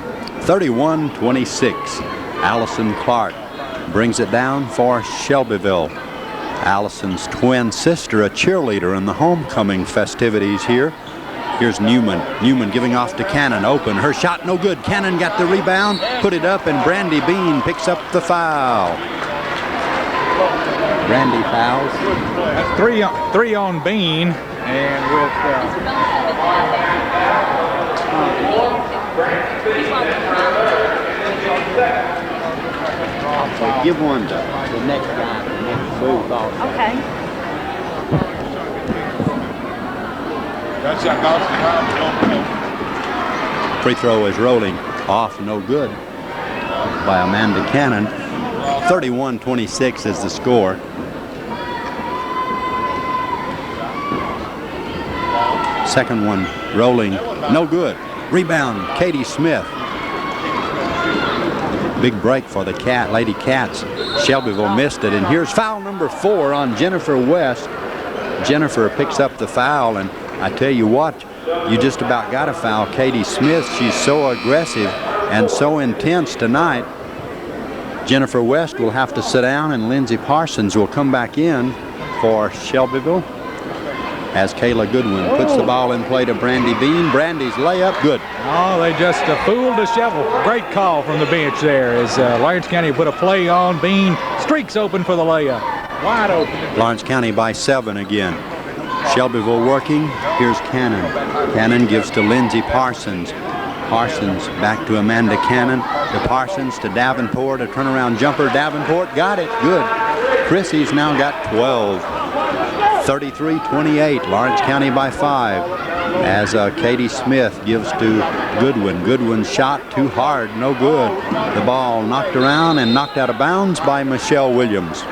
31-26. Allison Clark brings it down for Shelbyville. Allison's twin sister, a cheerleader in the homecoming festivities here. Here's Newman. Newman giving off to Cannon. Open. Her shot no good. Cannon got the rebound, put it up, and Brandy Bean picks up the foul. Brandy fouls. That's three on Bean, and with Give one to the next guy, the next booth also. Okay. Free throw is rolling off, no good by Amanda Cannon. 31-26 is the score. Second one rolling, no good. Rebound, Katie Smith. Big break for the Lady Cats. Shelbyville missed it, and here's foul number 4 on Jennifer West. Jennifer picks up the foul, and I tell you what, you just about got to foul Katie Smith. She's so aggressive and so intense tonight. Jennifer West will have to sit down, and Lindsey Parsons will come back in for Shelbyville as Kayla Goodwin puts the ball in play to Brandy Bean. Brandy's layup, good. Oh, they just fooled the shovel. Great call from the bench there as Lawrence County put a play on. Bean streaks open for the layup. Wide open. Lawrence County by 7 again. Shelbyville working. Here's Cannon. Cannon gives to Lindsey Parsons. Parsons back to Amanda Cannon. To Parsons, to Davenport. A turnaround jumper. Davenport got it. Good. Chrissy's now got 12. 33-28. Lawrence County by 5. As Katie Smith gives to Goodwin. Goodwin's shot too hard. No good. The ball knocked around and knocked out of bounds by Michelle Williams.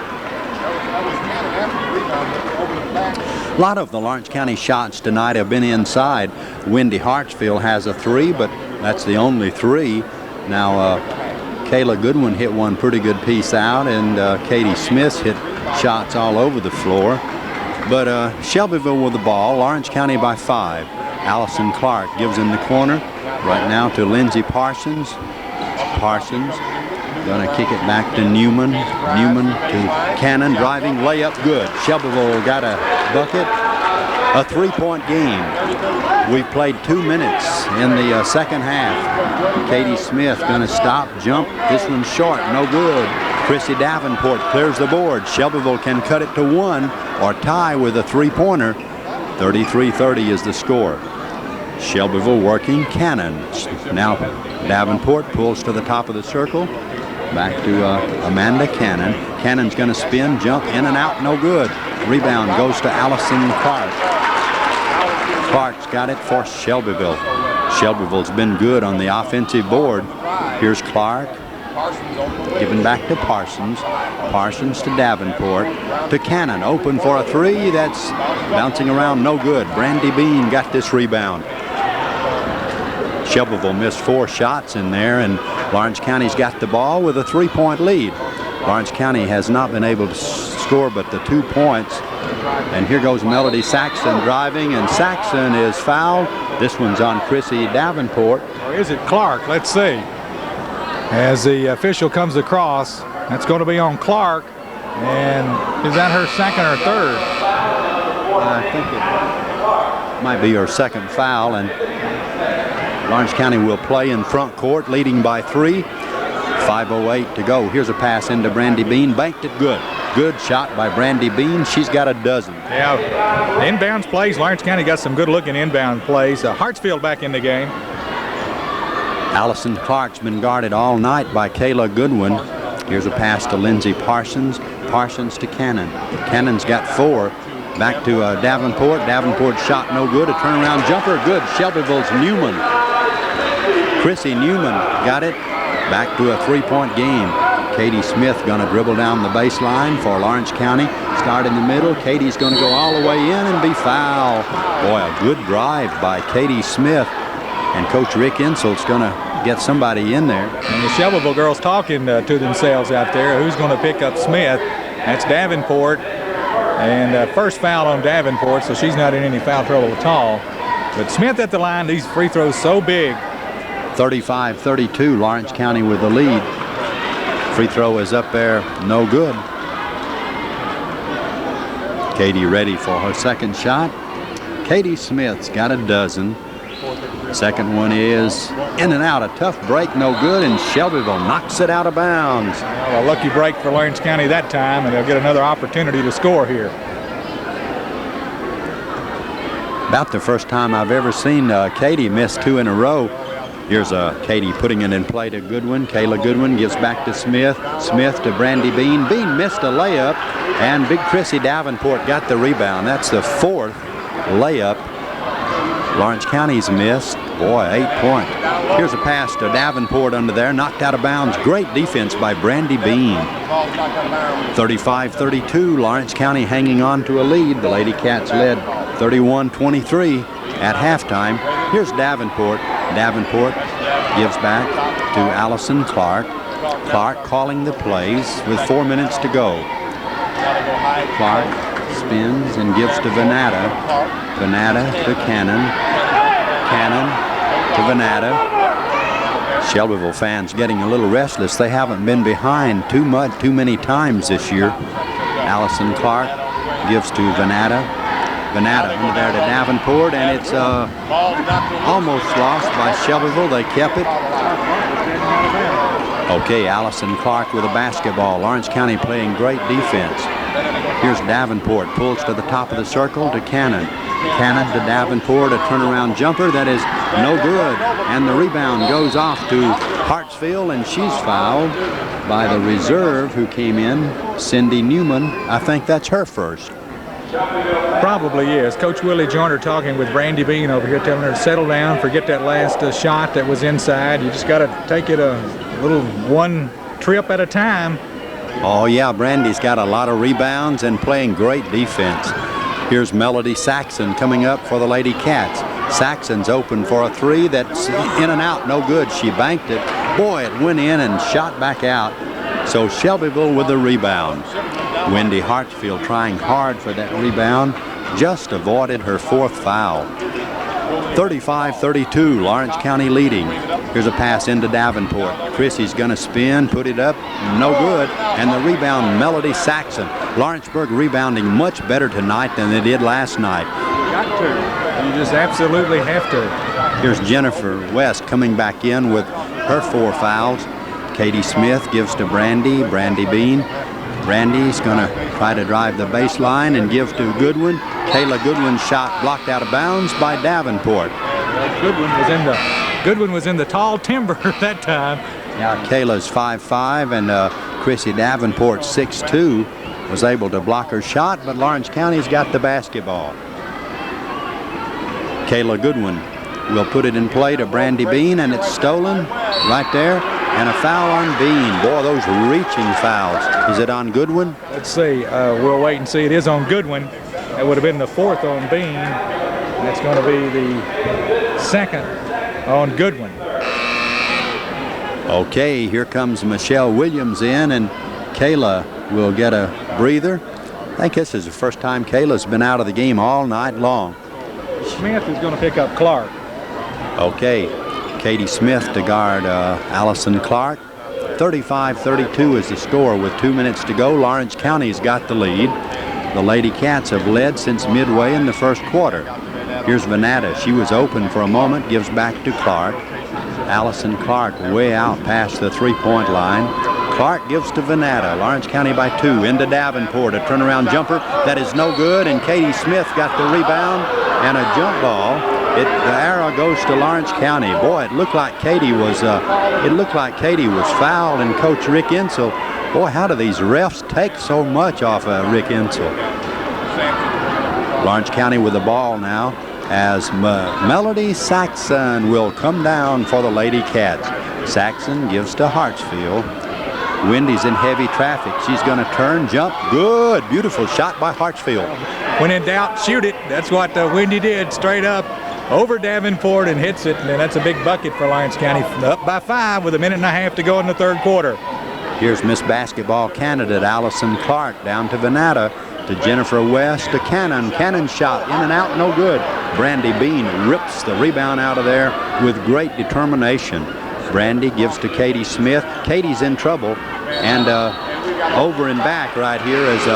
A lot of the Lawrence County shots tonight have been inside. Wendy Hartsfield has a 3, but that's the only 3. Now, Kayla Goodwin hit one pretty good piece out, and Katie Smith hit shots all over the floor. But Shelbyville with the ball, Lawrence County by 5. Allison Clark gives in the corner right now to Lindsey Parsons. Parsons gonna kick it back to Newman. Newman to Cannon, driving, layup, good. Shelbyville got a bucket. A 3-point game. We've played 2 minutes in the second half. Katie Smith gonna stop, jump. This one's short, no good. Chrissy Davenport clears the board. Shelbyville can cut it to 1 or tie with a 3-pointer. 33-30 is the score. Shelbyville working. Cannon. Now Davenport pulls to the top of the circle. Back to Amanda Cannon. Cannon's going to spin, jump, in and out, no good. Rebound goes to Allison Clark. Clark's got it for Shelbyville. Shelbyville's been good on the offensive board. Here's Clark. Given back to Parsons. Parsons to Davenport. To Cannon. Open for a 3. That's bouncing around, no good. Brandy Bean got this rebound. Shelbyville missed 4 shots in there, and Lawrence County's got the ball with a 3-point lead. Lawrence County has not been able to score but the 2 points. And here goes Melody Saxon driving, and Saxon is fouled. This one's on Chrissy Davenport. Or is it Clark? Let's see. As the official comes across, that's going to be on Clark. And is that her second or third? I think it might be her second foul, and Lawrence County will play in front court, leading by 3. 5:08 to go. Here's a pass into Brandy Bean. Banked it good. Good shot by Brandy Bean. She's got a dozen. Yeah, inbounds plays. Lawrence County got some good-looking inbound plays. Hartsfield back in the game. Allison Clark's been guarded all night by Kayla Goodwin. Here's a pass to Lindsey Parsons. Parsons to Cannon. Cannon's got 4. Back to Davenport. Davenport's shot no good. A turnaround jumper, good. Shelbyville's Newman. Chrissy Newman got it. Back to a 3-point game. Katie Smith going to dribble down the baseline for Lawrence County. Start in the middle. Katie's going to go all the way in and be fouled. Boy, a good drive by Katie Smith. And Coach Rick Insult's going to get somebody in there. And the Shelbyville girls talking to themselves out there. Who's going to pick up Smith? That's Davenport. And first foul on Davenport, so she's not in any foul trouble at all. But Smith at the line, these free throws so big. 35-32, Lawrence County with the lead. Free throw is up there, no good. Katie ready for her second shot. Katie Smith's got a dozen. Second one is in and out. A tough break, no good, and Shelbyville knocks it out of bounds. Well, a lucky break for Lawrence County that time, and they'll get another opportunity to score here. About the first time I've ever seen Katie miss 2 in a row. Here's Katie putting it in play to Goodwin. Kayla Goodwin gives back to Smith. Smith to Brandy Bean. Bean missed a layup, and big Chrissy Davenport got the rebound. That's the 4th layup Lawrence County's missed. Boy, 8 points. Here's a pass to Davenport under there, knocked out of bounds. Great defense by Brandy Bean. 35-32, Lawrence County hanging on to a lead. The Lady Cats led 31-23 at halftime. Here's Davenport. Davenport gives back to Allison Clark. Clark calling the plays with 4 minutes to go. Clark spins and gives to Venata. Venata to Cannon. Cannon to Venata. Shelbyville fans getting a little restless. They haven't been behind too many times this year. Allison Clark gives to Venata. Venata under there to Davenport, and it's almost lost by Shelbyville. They kept it. Okay, Allison Clark with a basketball. Lawrence County playing great defense. Here's Davenport, pulls to the top of the circle to Cannon. Cannon to Davenport, a turnaround jumper that is no good. And the rebound goes off to Hartsfield, and she's fouled by the reserve who came in, Cindy Newman. I think that's her first. Probably is. Coach Willie Joyner talking with Brandy Bean over here, telling her to settle down, forget that last shot that was inside. You just got to take it a little one trip at a time. Oh, yeah, Brandy's got a lot of rebounds and playing great defense. Here's Melody Saxon coming up for the Lady Cats. Saxon's open for a 3 that's in and out, no good. She banked it. Boy, it went in and shot back out. So Shelbyville with the rebound. Wendy Hartsfield trying hard for that rebound. Just avoided her 4th foul. 35-32, Lawrence County leading. Here's a pass into Davenport. Chrissy's going to spin, put it up, no good. And the rebound, Melody Saxon. Lawrenceburg rebounding much better tonight than they did last night. Got to. You just absolutely have to. Here's Jennifer West coming back in with her 4 fouls. Katie Smith gives to Brandy. Brandy Bean. Brandy's going to try to drive the baseline and give to Goodwin. Kayla Goodwin's shot blocked out of bounds by Davenport. Goodwin was in the tall timber that time. Yeah, Kayla's 5'5", and Chrissy Davenport 6'2", was able to block her shot, but Lawrence County's got the basketball. Kayla Goodwin will put it in play to Brandy Bean, and it's stolen right there. And a foul on Bean. Boy, those reaching fouls. Is it on Goodwin? Let's see. We'll wait and see. It is on Goodwin. That would have been the 4th on Bean. That's going to be the 2nd on Goodwin. Okay, here comes Michelle Williams in, and Kayla will get a breather. I think this is the first time Kayla's been out of the game all night long. Smith is going to pick up Clark. Okay. Katie Smith to guard Allison Clark. 35-32 is the score with 2 minutes to go. Lawrence County's got the lead. The Lady Cats have led since midway in the 1st quarter. Here's Venata. She was open for a moment, gives back to Clark. Allison Clark way out past the 3-point line. Clark gives to Venata. Lawrence County by 2. Into Davenport. A turnaround jumper that is no good, and Katie Smith got the rebound and a jump ball. The arrow goes to Lawrence County. Boy, it looked like Katie was fouled, and Coach Rick Insel. Boy, how do these refs take so much off of Rick Insel? Lawrence County with the ball now, as Melody Saxon will come down for the Lady Cats. Saxon gives to Hartsfield. Wendy's in heavy traffic. She's going to turn, jump, good, beautiful shot by Hartsfield. When in doubt, shoot it. That's what Wendy did, straight up over Davenport and hits it, and that's a big bucket for Lawrence County. Up by 5 with 1.5 minutes to go in the 3rd quarter. Here's Miss Basketball candidate Allison Clark down to Venata, to Jennifer West, to Cannon. Cannon's shot in and out, no good. Brandy Bean rips the rebound out of there with great determination. Brandy gives to Katie Smith. Katie's in trouble, and over and back right here as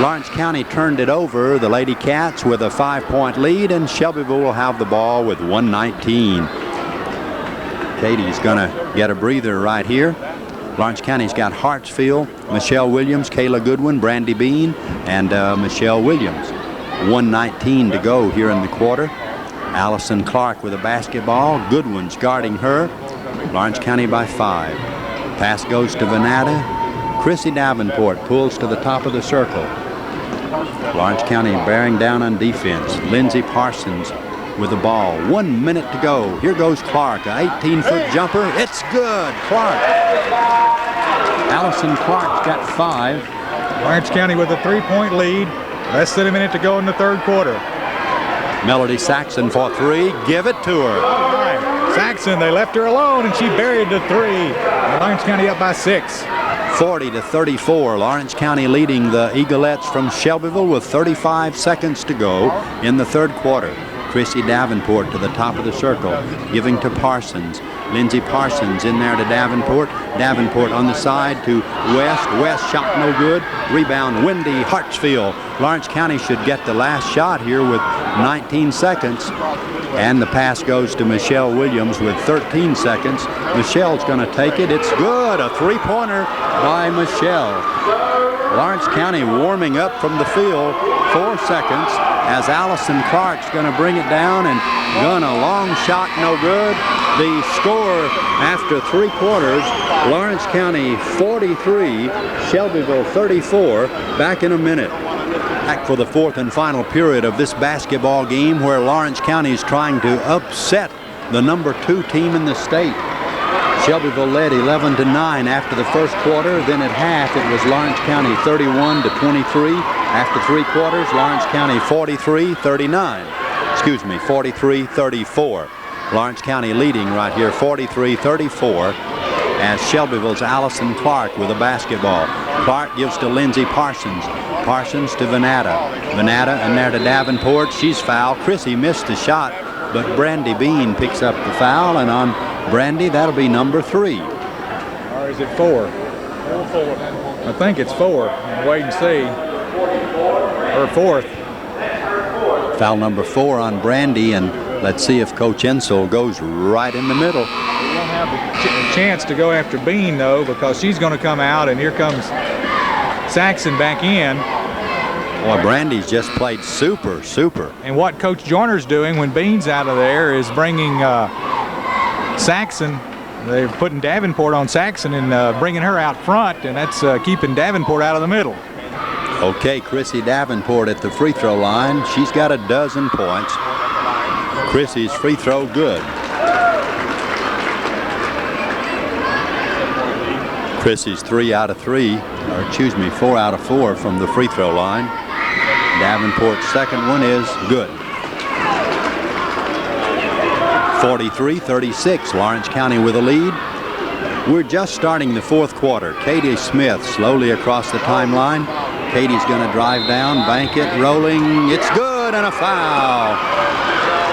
Lawrence County turned it over. The Lady Cats with a 5-point lead, and Shelbyville will have the ball with 1:19. Katie's going to get a breather right here. Lawrence County's got Hartsfield, Michelle Williams, Kayla Goodwin, Brandy Bean, and Michelle Williams. 1:19 to go here in the quarter. Allison Clark with a basketball. Goodwin's guarding her. Lawrence County by 5. Pass goes to Venata. Chrissy Davenport pulls to the top of the circle. Lawrence County bearing down on defense. Lindsey Parsons with the ball. 1 minute to go. Here goes Clark, an 18-foot jumper. It's good. Clark. Allison Clark's got 5. Lawrence County with a 3-point lead. Less than a minute to go in the third quarter. Melody Saxon for 3. Give it to her. Saxon, they left her alone, and she buried the 3. Lawrence County up by 6. 40-34. Lawrence County leading the Eaglettes from Shelbyville with 35 seconds to go in the third quarter. Chrissy Davenport to the top of the circle, giving to Parsons. Lindsey Parsons in there to Davenport. Davenport on the side to West. West shot no good. Rebound, Wendy Hartsfield. Lawrence County should get the last shot here with 19 seconds. And the pass goes to Michelle Williams with 13 seconds. Michelle's going to take it. It's good. A three-pointer by Michelle. Lawrence County warming up from the field. 4 seconds as Allison Clark's going to bring it down and gun a long shot, no good. The score after 3 quarters, Lawrence County 43, Shelbyville 34. Back in a minute. Back for the fourth and final period of this basketball game where Lawrence County is trying to upset the number 2 team in the state. Shelbyville led 11-9 after the first quarter. Then at half it was Lawrence County 31-23. After 3 quarters, Lawrence County 43-39. Excuse me, 43-34. Lawrence County leading right here 43-34 as Shelbyville's Allison Clark with a basketball. Clark gives to Lindsey Parsons. Parsons to Venata. Venata and there to Davenport. She's fouled. Chrissy missed the shot, but Brandy Bean picks up the foul, and on Brandy, that'll be number 3. Or is it 4? 4. I think it's 4. Wait and see. Or 4th. Foul number 4 on Brandy, and let's see if Coach Ensel goes right in the middle. We won't have a chance to go after Bean, though, because she's going to come out, and here comes Saxon back in. Boy, Brandy's just played super. And what Coach Joyner's doing when Bean's out of there is bringing Saxon. They're putting Davenport on Saxon and bringing her out front, and that's keeping Davenport out of the middle. Okay, Chrissy Davenport at the free throw line. She's got 12 points. Chrissy's free throw good. Chrissy's 3 out of 3, or excuse me, 4 out of 4 from the free throw line. Davenport's second one is good. 43-36, Lawrence County with a lead. We're just starting the fourth quarter. Katie Smith slowly across the timeline. Katie's going to drive down, bank it, rolling. It's good, and a foul.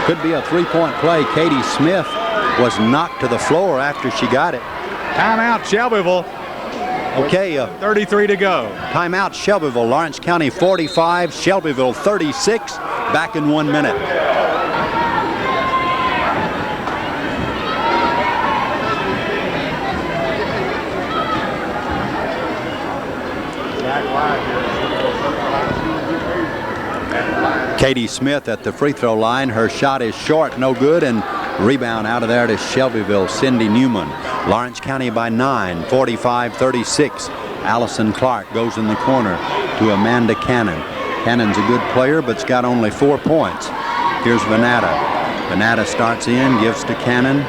Could be a 3-point play. Katie Smith was knocked to the floor after she got it. Timeout, Shelbyville. Okay. 33 to go. Timeout, Shelbyville. Lawrence County 45, Shelbyville 36. Back in 1 minute. Katie Smith at the free throw line. Her shot is short, no good, and rebound out of there to Shelbyville, Cindy Newman. Lawrence County by 9, 45-36. Allison Clark goes in the corner to Amanda Cannon. Cannon's a good player, but's got only 4 points. Here's Venata. Venata starts in, gives to Cannon.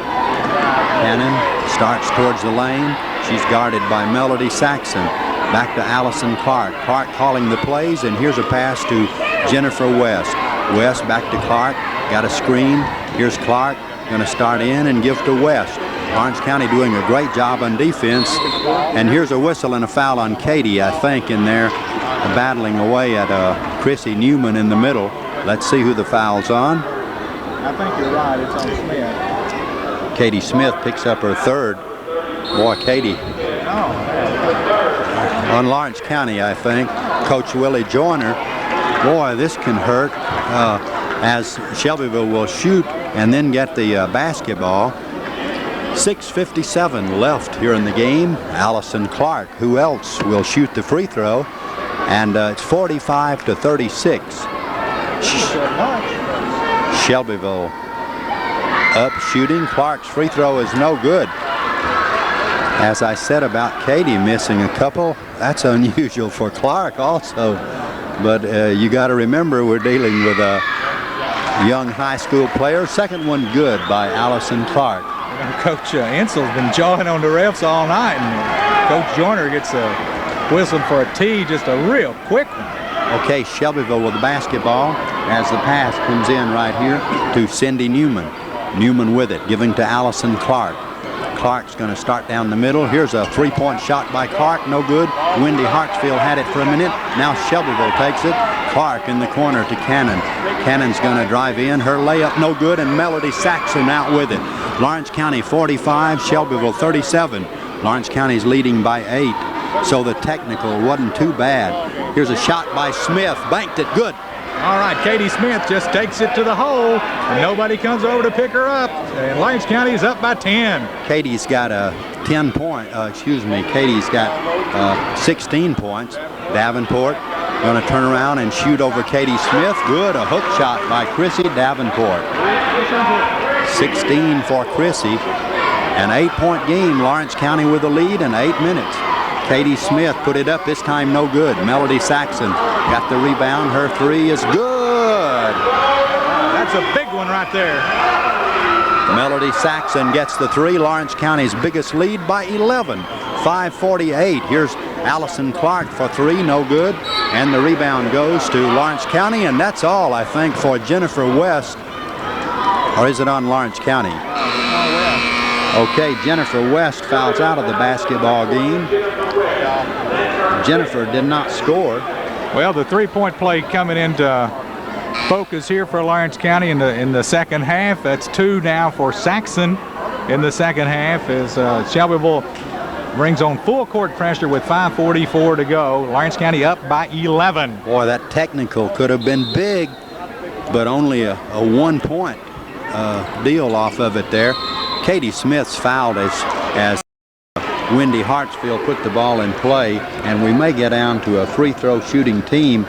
Cannon starts towards the lane. She's guarded by Melody Saxon. Back to Allison Clark. Clark calling the plays, and here's a pass to Jennifer West. West back to Clark. Got a screen. Here's Clark. Going to start in and give to West. Lawrence County doing a great job on defense. And here's a whistle and a foul on Katie, I think, in there, battling away at Chrissy Newman in the middle. Let's see who the foul's on. I think you're right. It's on Smith. Katie Smith picks up her 3rd. Boy, Katie. On Lawrence County, I think. Coach Willie Joyner. Boy, this can hurt as Shelbyville will shoot and then get the basketball. 6:57 left here in the game. Allison Clark, who else will shoot the free throw? And it's 45-36. Shelbyville up shooting. Clark's free throw is no good. As I said about Katie missing a couple, that's unusual for Clark also. But you got to remember we're dealing with a young high school player. Second one good by Allison Clark. Coach Ensel's been jawing on the refs all night, and Coach Joyner gets a whistle for a tee, just a real quick one. Okay, Shelbyville with the basketball as the pass comes in right here to Cindy Newman. Newman with it, giving to Allison Clark. Clark's going to start down the middle. Here's a three-point shot by Clark, no good. Wendy Hartsfield had it for a minute. Now Shelbyville takes it. Clark in the corner to Cannon. Cannon's going to drive in. Her layup no good, and Melody Saxon out with it. Lawrence County 45, Shelbyville 37. Lawrence County's leading by 8, so the technical wasn't too bad. Here's a shot by Smith, banked it, good. All right, Katie Smith just takes it to the hole, and nobody comes over to pick her up. And Lawrence County is up by 10. Katie's got a 10-point, Katie's got 16 points. Davenport going to turn around and shoot over Katie Smith. Good, a hook shot by Chrissy Davenport. 16 for Chrissy. An 8-point game. Lawrence County with the lead in 8 minutes. Katie Smith put it up, this time no good. Melody Saxon got the rebound. Her three is good. That's a big one right there. Melody Saxon gets the three. Lawrence County's biggest lead by 11. 5:48. Here's Allison Clark for three, no good. And the rebound goes to Lawrence County, and that's all, I think, for Jennifer West. Or is it on Lawrence County? Okay, Jennifer West fouls out of the basketball game. Jennifer did not score. Well, the three-point play coming into focus here for Lawrence County in the second half. That's 2 now for Saxon in the second half as Shelbyville brings on full court pressure with 5:44 to go. Lawrence County up by 11. Boy, that technical could have been big, but only a 1-point deal off of it there. Katie Smith's fouled as Wendy Hartsfield put the ball in play, and we may get down to a free throw shooting team.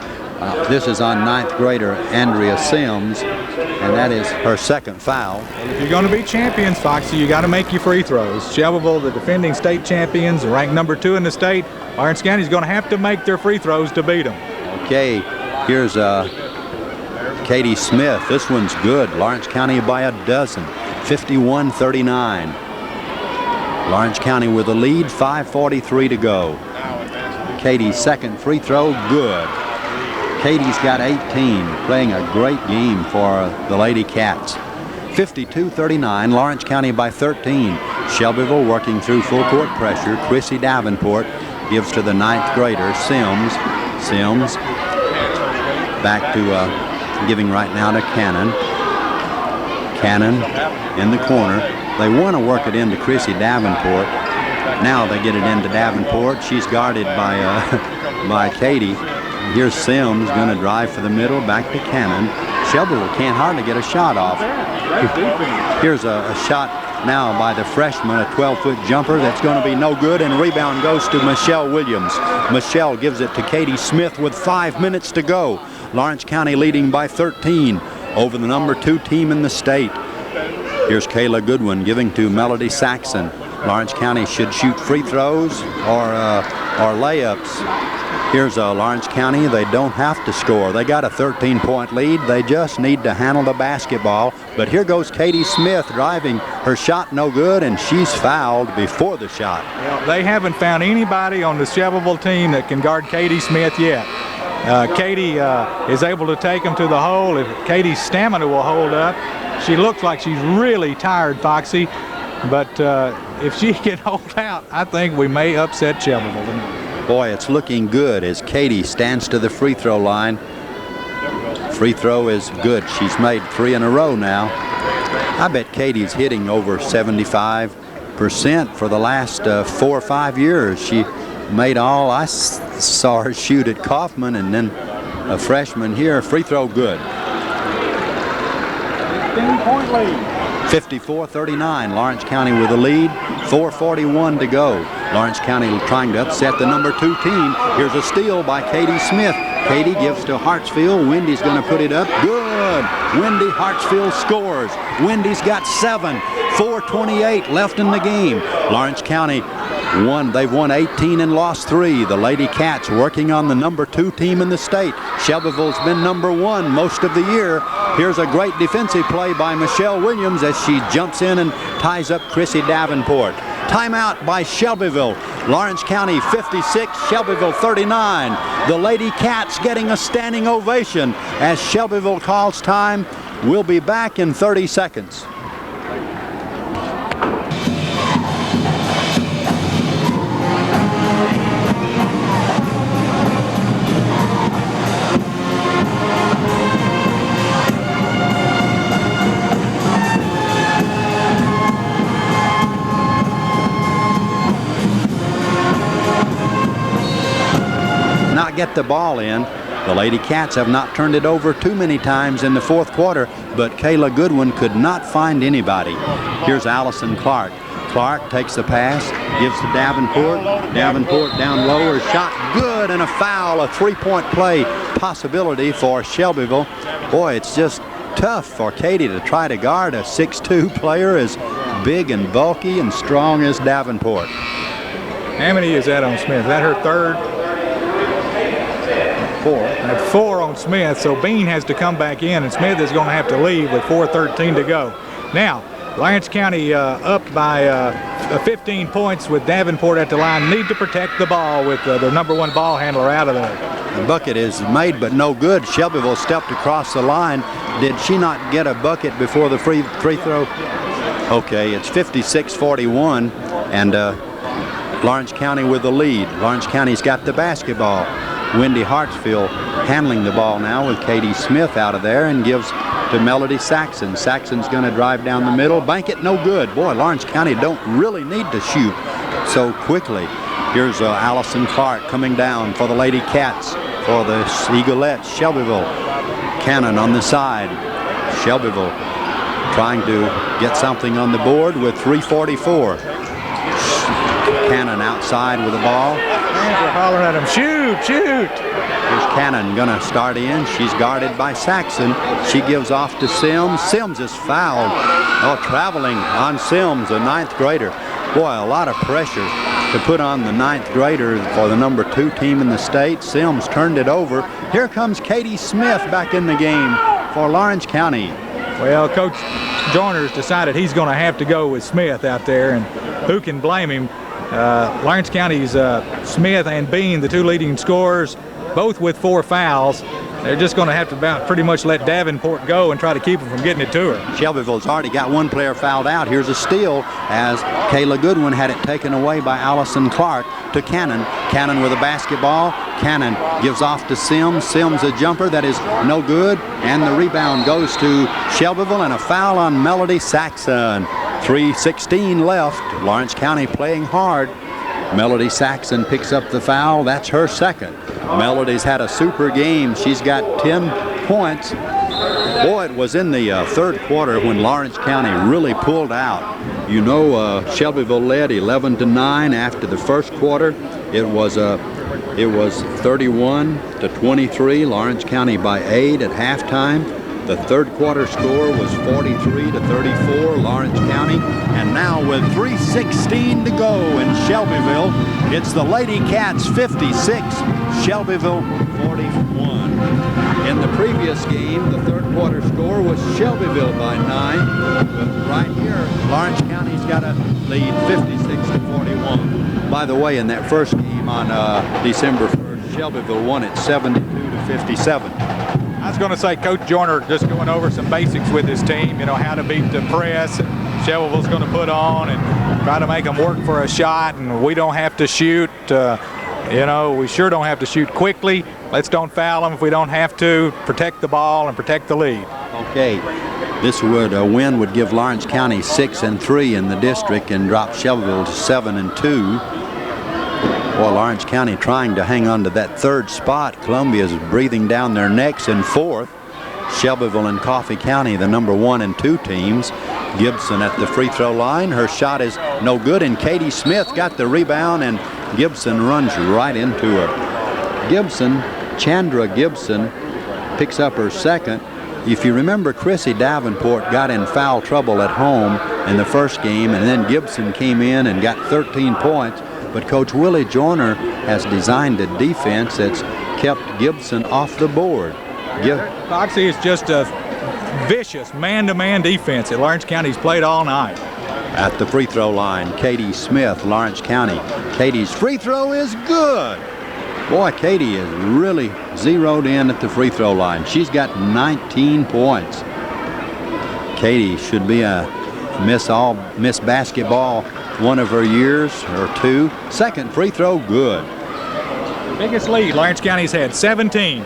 This is on 9th grader Andrea Sims, and that is her second foul. If you're going to be champions, Foxy, you got to make your free throws. Shelbyville, the defending state champions, ranked number 2 in the state. Lawrence County's going to have to make their free throws to beat them. Okay, here's Katie Smith. This one's good. Lawrence County by a dozen. 51-39. Lawrence County with the lead, 5:43 to go. Katie's second free throw, good. Katie's got 18, playing a great game for the Lady Cats. 52-39, Lawrence County by 13. Shelbyville working through full court pressure. Chrissy Davenport gives to the 9th grader, Sims. Sims back to giving right now to Cannon. Cannon in the corner. They want to work it into Chrissy Davenport. Now they get it into Davenport. She's guarded by by Katie. Here's Sims going to drive for the middle, back to Cannon. Shelbyville can't hardly get a shot off. Here's a shot now by the freshman, a 12-foot jumper that's going to be no good, and rebound goes to Michelle Williams. Michelle gives it to Katie Smith with 5 minutes to go. Lawrence County leading by 13 over the number 2 team in the state. Here's Kayla Goodwin giving to Melody Saxon. Lawrence County should shoot free throws or layups. Here's Lawrence County. They don't have to score. They got a 13-point lead. They just need to handle the basketball. But here goes Katie Smith driving. Her shot no good, and she's fouled before the shot. Well, they haven't found anybody on the Shelbyville team that can guard Katie Smith yet. Katie is able to take them to the hole. If Katie's stamina will hold up, she looks like she's really tired, Foxy. But if she can hold out, I think we may upset Shelbyville tonight. Boy, it's looking good as Katie stands to the free throw line. Free throw is good. She's made 3 in a row now. I bet Katie's hitting over 75% for the last 4 or 5 years. She made all. I saw her shoot at Kaufman, and then a freshman here. Free throw good. 15-point lead. 54-39, Lawrence County with the lead. 4:41 to go. Lawrence County trying to upset the number 2 team. Here's a steal by Katie Smith. Katie gives to Hartsfield. Wendy's going to put it up. Good. Wendy Hartsfield scores. Wendy's got 7. 4:28 left in the game. Lawrence County won. They've won 18 and lost 3. The Lady Cats working on the number 2 team in the state. Shelbyville's been number 1 most of the year. Here's a great defensive play by Michelle Williams as she jumps in and ties up Chrissy Davenport. Timeout by Shelbyville. Lawrence County 56, Shelbyville 39. The Lady Cats getting a standing ovation as Shelbyville calls time. We'll be back in 30 seconds. Get the ball in. The Lady Cats have not turned it over too many times in the 4th quarter, but Kayla Goodwin could not find anybody. Here's Allison Clark. Clark takes the pass, gives to Davenport. Davenport down low, her shot good, and a foul, a 3-point play possibility for Shelbyville. Boy, it's just tough for Katie to try to guard a 6'2 player as big and bulky and strong as Davenport. How many is that on Smith? Is that her 3rd? 4. That's 4 on Smith, so Bean has to come back in, and Smith is going to have to leave with 4:13 to go. Now, Lawrence County up by 15 points with Davenport at the line. Need to protect the ball with their number 1 ball handler out of there. The bucket is made, but no good. Shelbyville stepped across the line. Did she not get a bucket before the free throw? Okay, it's 56-41, and Lawrence County with the lead. Lawrence County's got the basketball. Wendy Hartsfield handling the ball now with Katie Smith out of there and gives to Melody Saxon. Saxon's going to drive down the middle. Bank it, no good. Boy, Lawrence County don't really need to shoot so quickly. Here's Allison Clark coming down for the Lady Cats for the Eaglettes. Shelbyville. Cannon on the side. Shelbyville trying to get something on the board with 3:44. Cannon outside with the ball. We're hollering at him, shoot, shoot. Here's Cannon gonna start in. She's guarded by Saxon. She gives off to Sims. Sims is fouled. Oh, traveling on Sims, a 9th grader. Boy, a lot of pressure to put on the 9th grader for the number 2 team in the state. Sims turned it over. Here comes Katie Smith back in the game for Lawrence County. Well, Coach Joyner's decided he's going to have to go with Smith out there, and who can blame him? Lawrence County's Smith and Bean, the 2 leading scorers, both with 4 fouls. They're just going to have to pretty much let Davenport go and try to keep him from getting it to her. Shelbyville's already got 1 player fouled out. Here's a steal as Kayla Goodwin had it taken away by Allison Clark to Cannon. Cannon with a basketball. Cannon gives off to Sims. Sims a jumper that is no good, and the rebound goes to Shelbyville, and a foul on Melody Saxon. 3:16 left. Lawrence County playing hard. Melody Saxon picks up the foul. That's her 2nd. Melody's had a super game. She's got 10 points. Boy, it was in the 3rd quarter when Lawrence County really pulled out. You know, Shelbyville led 11-9 after the 1st quarter. It was 31-23. Lawrence County by 8 at halftime. The 3rd quarter score was 43-34, Lawrence County. And now with 3:16 to go in Shelbyville, it's the Lady Cats 56, Shelbyville 41. In the previous game, the 3rd quarter score was Shelbyville by 9. But right here, Lawrence County's got a lead 56-41. By the way, in that first game on December 1st, Shelbyville won it 72-57. I was going to say, Coach Joyner just going over some basics with his team, you know, how to beat the press. Shelbyville's going to put on and try to make them work for a shot, and we don't have to shoot. You know, we sure don't have to shoot quickly. Let's don't foul them if we don't have to. Protect the ball and protect the lead. Okay, this win would give Lawrence County 6-3 in the district and drop Shelbyville to 7-2. Boy, Lawrence County trying to hang on to that 3rd spot. Columbia's breathing down their necks in 4th. Shelbyville and Coffee County, the number 1 and 2 teams. Gibson at the free throw line. Her shot is no good, and Katie Smith got the rebound, and Gibson runs right into her. Gibson, Chandra Gibson, picks up her second. If you remember, Chrissy Davenport got in foul trouble at home in the first game, and then Gibson came in and got 13 points. But Coach Willie Joyner has designed a defense that's kept Gibson off the board. Foxy is just a vicious man-to-man defense that Lawrence County's played all night. At the free throw line, Katie Smith, Lawrence County. Katie's free throw is good. Boy, Katie is really zeroed in at the free throw line. She's got 19 points. Katie should be a Miss Basketball one of her years or two. Second free throw, good. Biggest lead Lawrence County's had, 17.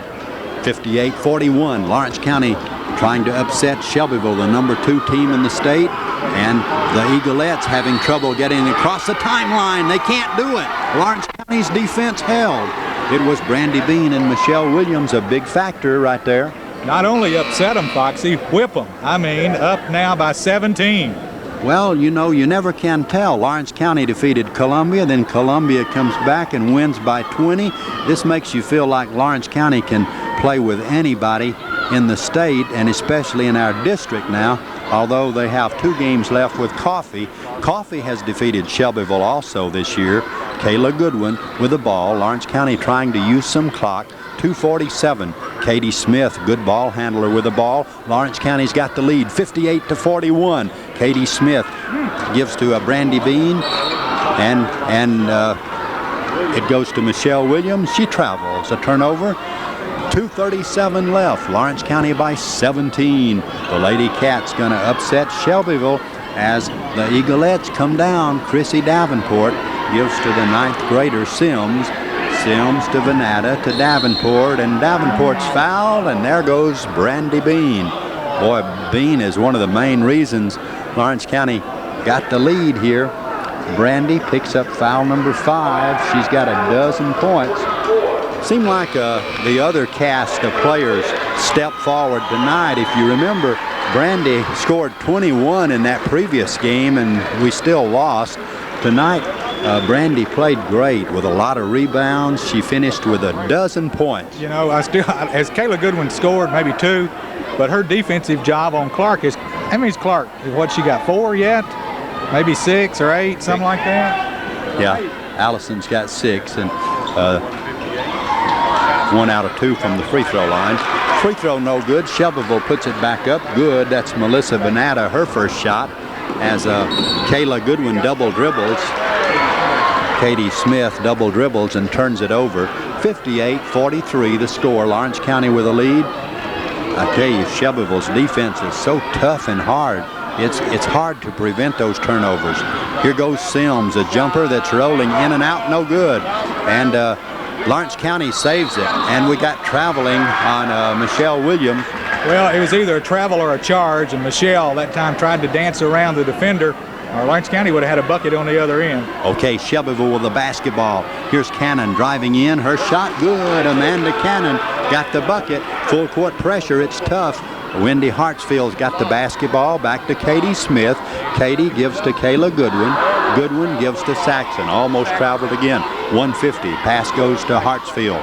58-41. Lawrence County trying to upset Shelbyville, the #2 team in the state, and the Eaglettes having trouble getting across the timeline. They can't do it. Lawrence County's defense held. It was Brandy Bean and Michelle Williams, a big factor right there. Not only upset them, Foxy, whip them. I mean, up now by 17. Well, you know, you never can tell. Lawrence County defeated Columbia, then Columbia comes back and wins by 20. This makes you feel like Lawrence County can play with anybody in the state, and especially in our district now, although they have 2 games left with Coffee. Coffee has defeated Shelbyville also this year. Kayla Goodwin with the ball. Lawrence County trying to use some clock. 2:47. Katie Smith, good ball handler with the ball. Lawrence County's got the lead, 58-41. Katie Smith gives to Brandy Bean, and it goes to Michelle Williams. She travels. A turnover. 2:37 left. Lawrence County by 17. The Lady Cats going to upset Shelbyville as the Eaglettes come down. Chrissy Davenport gives to the 9th grader Sims. Sims to Venata to Davenport, and Davenport's fouled, and there goes Brandy Bean. Boy, Bean is one of the main reasons Lawrence County got the lead here. Brandy picks up foul number 5. She's got 12 points. Seemed like the other cast of players stepped forward tonight. If you remember, Brandy scored 21 in that previous game, and we still lost. Tonight, Brandy played great with a lot of rebounds. She finished with 12 points. You know, as Kayla Goodwin scored maybe 2, but her defensive job on Clark is, how many's Clark? What, she got 4 yet? Maybe 6 or 8, something like that? Yeah, Allison's got 6, and 1 out of 2 from the free throw line. Free throw no good. Shelbyville puts it back up. Good. That's Melissa Venata, her first shot, as Kayla Goodwin double dribbles. Katie Smith double dribbles and turns it over. 58-43 the score. Lawrence County with a lead. I tell you, Shelbyville's defense is so tough and hard. It's hard to prevent those turnovers. Here goes Sims, a jumper that's rolling in and out, no good. And Lawrence County saves it. And we got traveling on Michelle Williams. Well, it was either a travel or a charge, and Michelle that time tried to dance around the defender, or Lawrence County would have had a bucket on the other end. Okay, Shelbyville with the basketball. Here's Cannon driving in. Her shot good. Amanda Cannon got the bucket. Full court pressure. It's tough. Wendy Hartsfield's got the basketball. Back to Katie Smith. Katie gives to Kayla Goodwin. Goodwin gives to Saxon. Almost traveled again. 150. Pass goes to Hartsfield.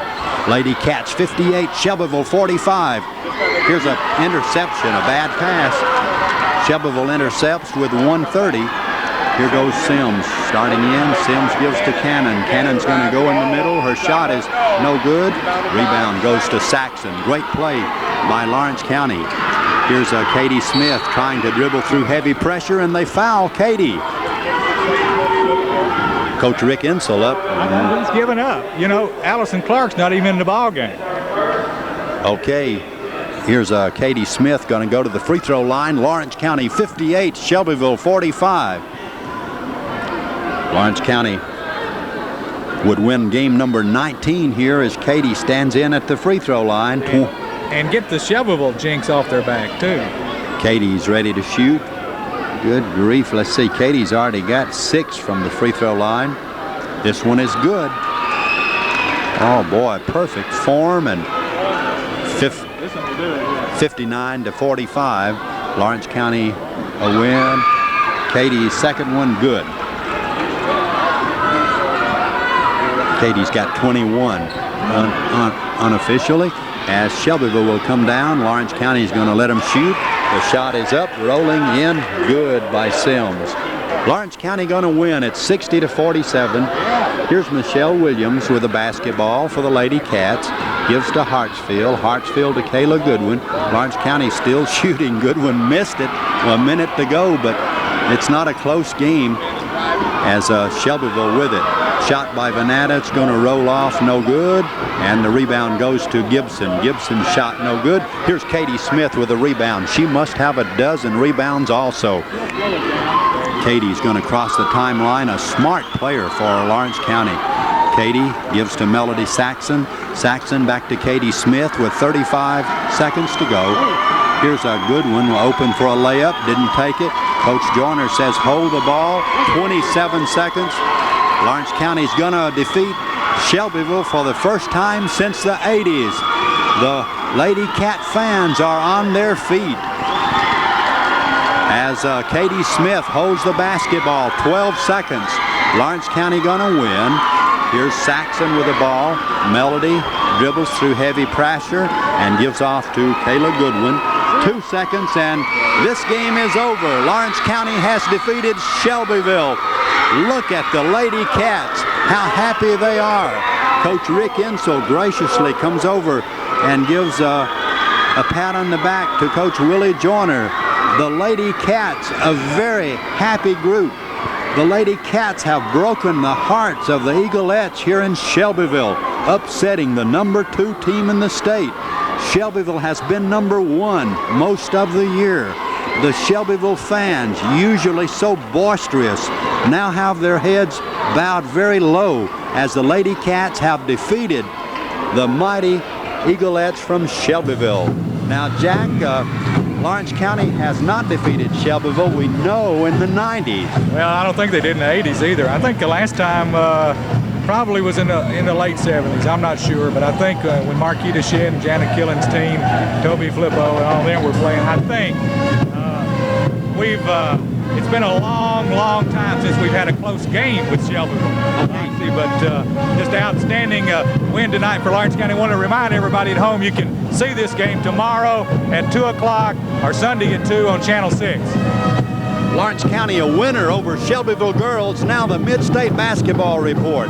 Lady Cats 58. Shelbyville 45. Here's an interception. A bad pass. Shelbyville intercepts with 1:30. Here goes Sims starting in. Sims gives to Cannon. Cannon's going to go in the middle. Her shot is no good. Rebound goes to Saxon. Great play by Lawrence County. Here's Katie Smith trying to dribble through heavy pressure, and they foul Katie. Coach Rick Insel up. He's giving up. You know, Allison Clark's not even in the ball game. Okay. Here's Katie Smith going to go to the free throw line. Lawrence County 58, Shelbyville 45. Lawrence County would win game number 19 here as Katie stands in at the free throw line. And get the Shelbyville jinx off their back, too. Katie's ready to shoot. Good grief. Let's see. Katie's already got 6 from the free throw line. This one is good. Oh, boy. Perfect form, and 59-45. Lawrence County a win. Katie's second one good. Katie's got 21 unofficially. As Shelbyville will come down, Lawrence County is going to let them shoot. The shot is up, rolling in, good by Sims. Lawrence County going to win at 60-47. Here's Michelle Williams with the basketball for the Lady Cats. Gives to Hartsfield. Hartsfield to Kayla Goodwin. Lawrence County still shooting. Goodwin missed it. A minute to go, but it's not a close game as Shelbyville with it. Shot by Venata. It's going to roll off. No good. And the rebound goes to Gibson. Gibson shot no good. Here's Katie Smith with a rebound. She must have a dozen rebounds also. Katie's going to cross the timeline. A smart player for Lawrence County. Katie gives to Melody Saxon. Saxon back to Katie Smith with 35 seconds to go. Here's a good one. Open for a layup. Didn't take it. Coach Joyner says hold the ball. 27 seconds. Lawrence County's going to defeat Shelbyville for the first time since the 80s. The Lady Cat fans are on their feet as Katie Smith holds the basketball. 12 seconds. Lawrence County going to win. Here's Saxon with the ball. Melody dribbles through heavy pressure and gives off to Kayla Goodwin. 2 seconds and this game is over. Lawrence County has defeated Shelbyville. Look at the Lady Cats, how happy they are. Coach Rick Insel graciously comes over and gives a pat on the back to Coach Willie Joyner. The Lady Cats, a very happy group. The Lady Cats have broken the hearts of the Eaglettes here in Shelbyville, upsetting the #2 team in the state. Shelbyville has been #1 most of the year. The Shelbyville fans, usually so boisterous, now have their heads bowed very low as the Lady Cats have defeated the mighty Eaglettes from Shelbyville. Now, Jack, Lawrence County has not defeated Shelbyville, we know, in the 90s. Well, I don't think they did in the 80s either. I think the last time probably was in the late 70s. I'm not sure, but I think when Marquita Shedd and Janet Killen's team, Toby Flippo and all them were playing, I think it's been a long time since we've had a close game with Shelbyville. But just outstanding win tonight for Lawrence County. I want to remind everybody at home you can see this game tomorrow at 2 o'clock or Sunday at 2 on Channel 6. Lawrence County a winner over Shelbyville girls. Now the Mid-State Basketball Report.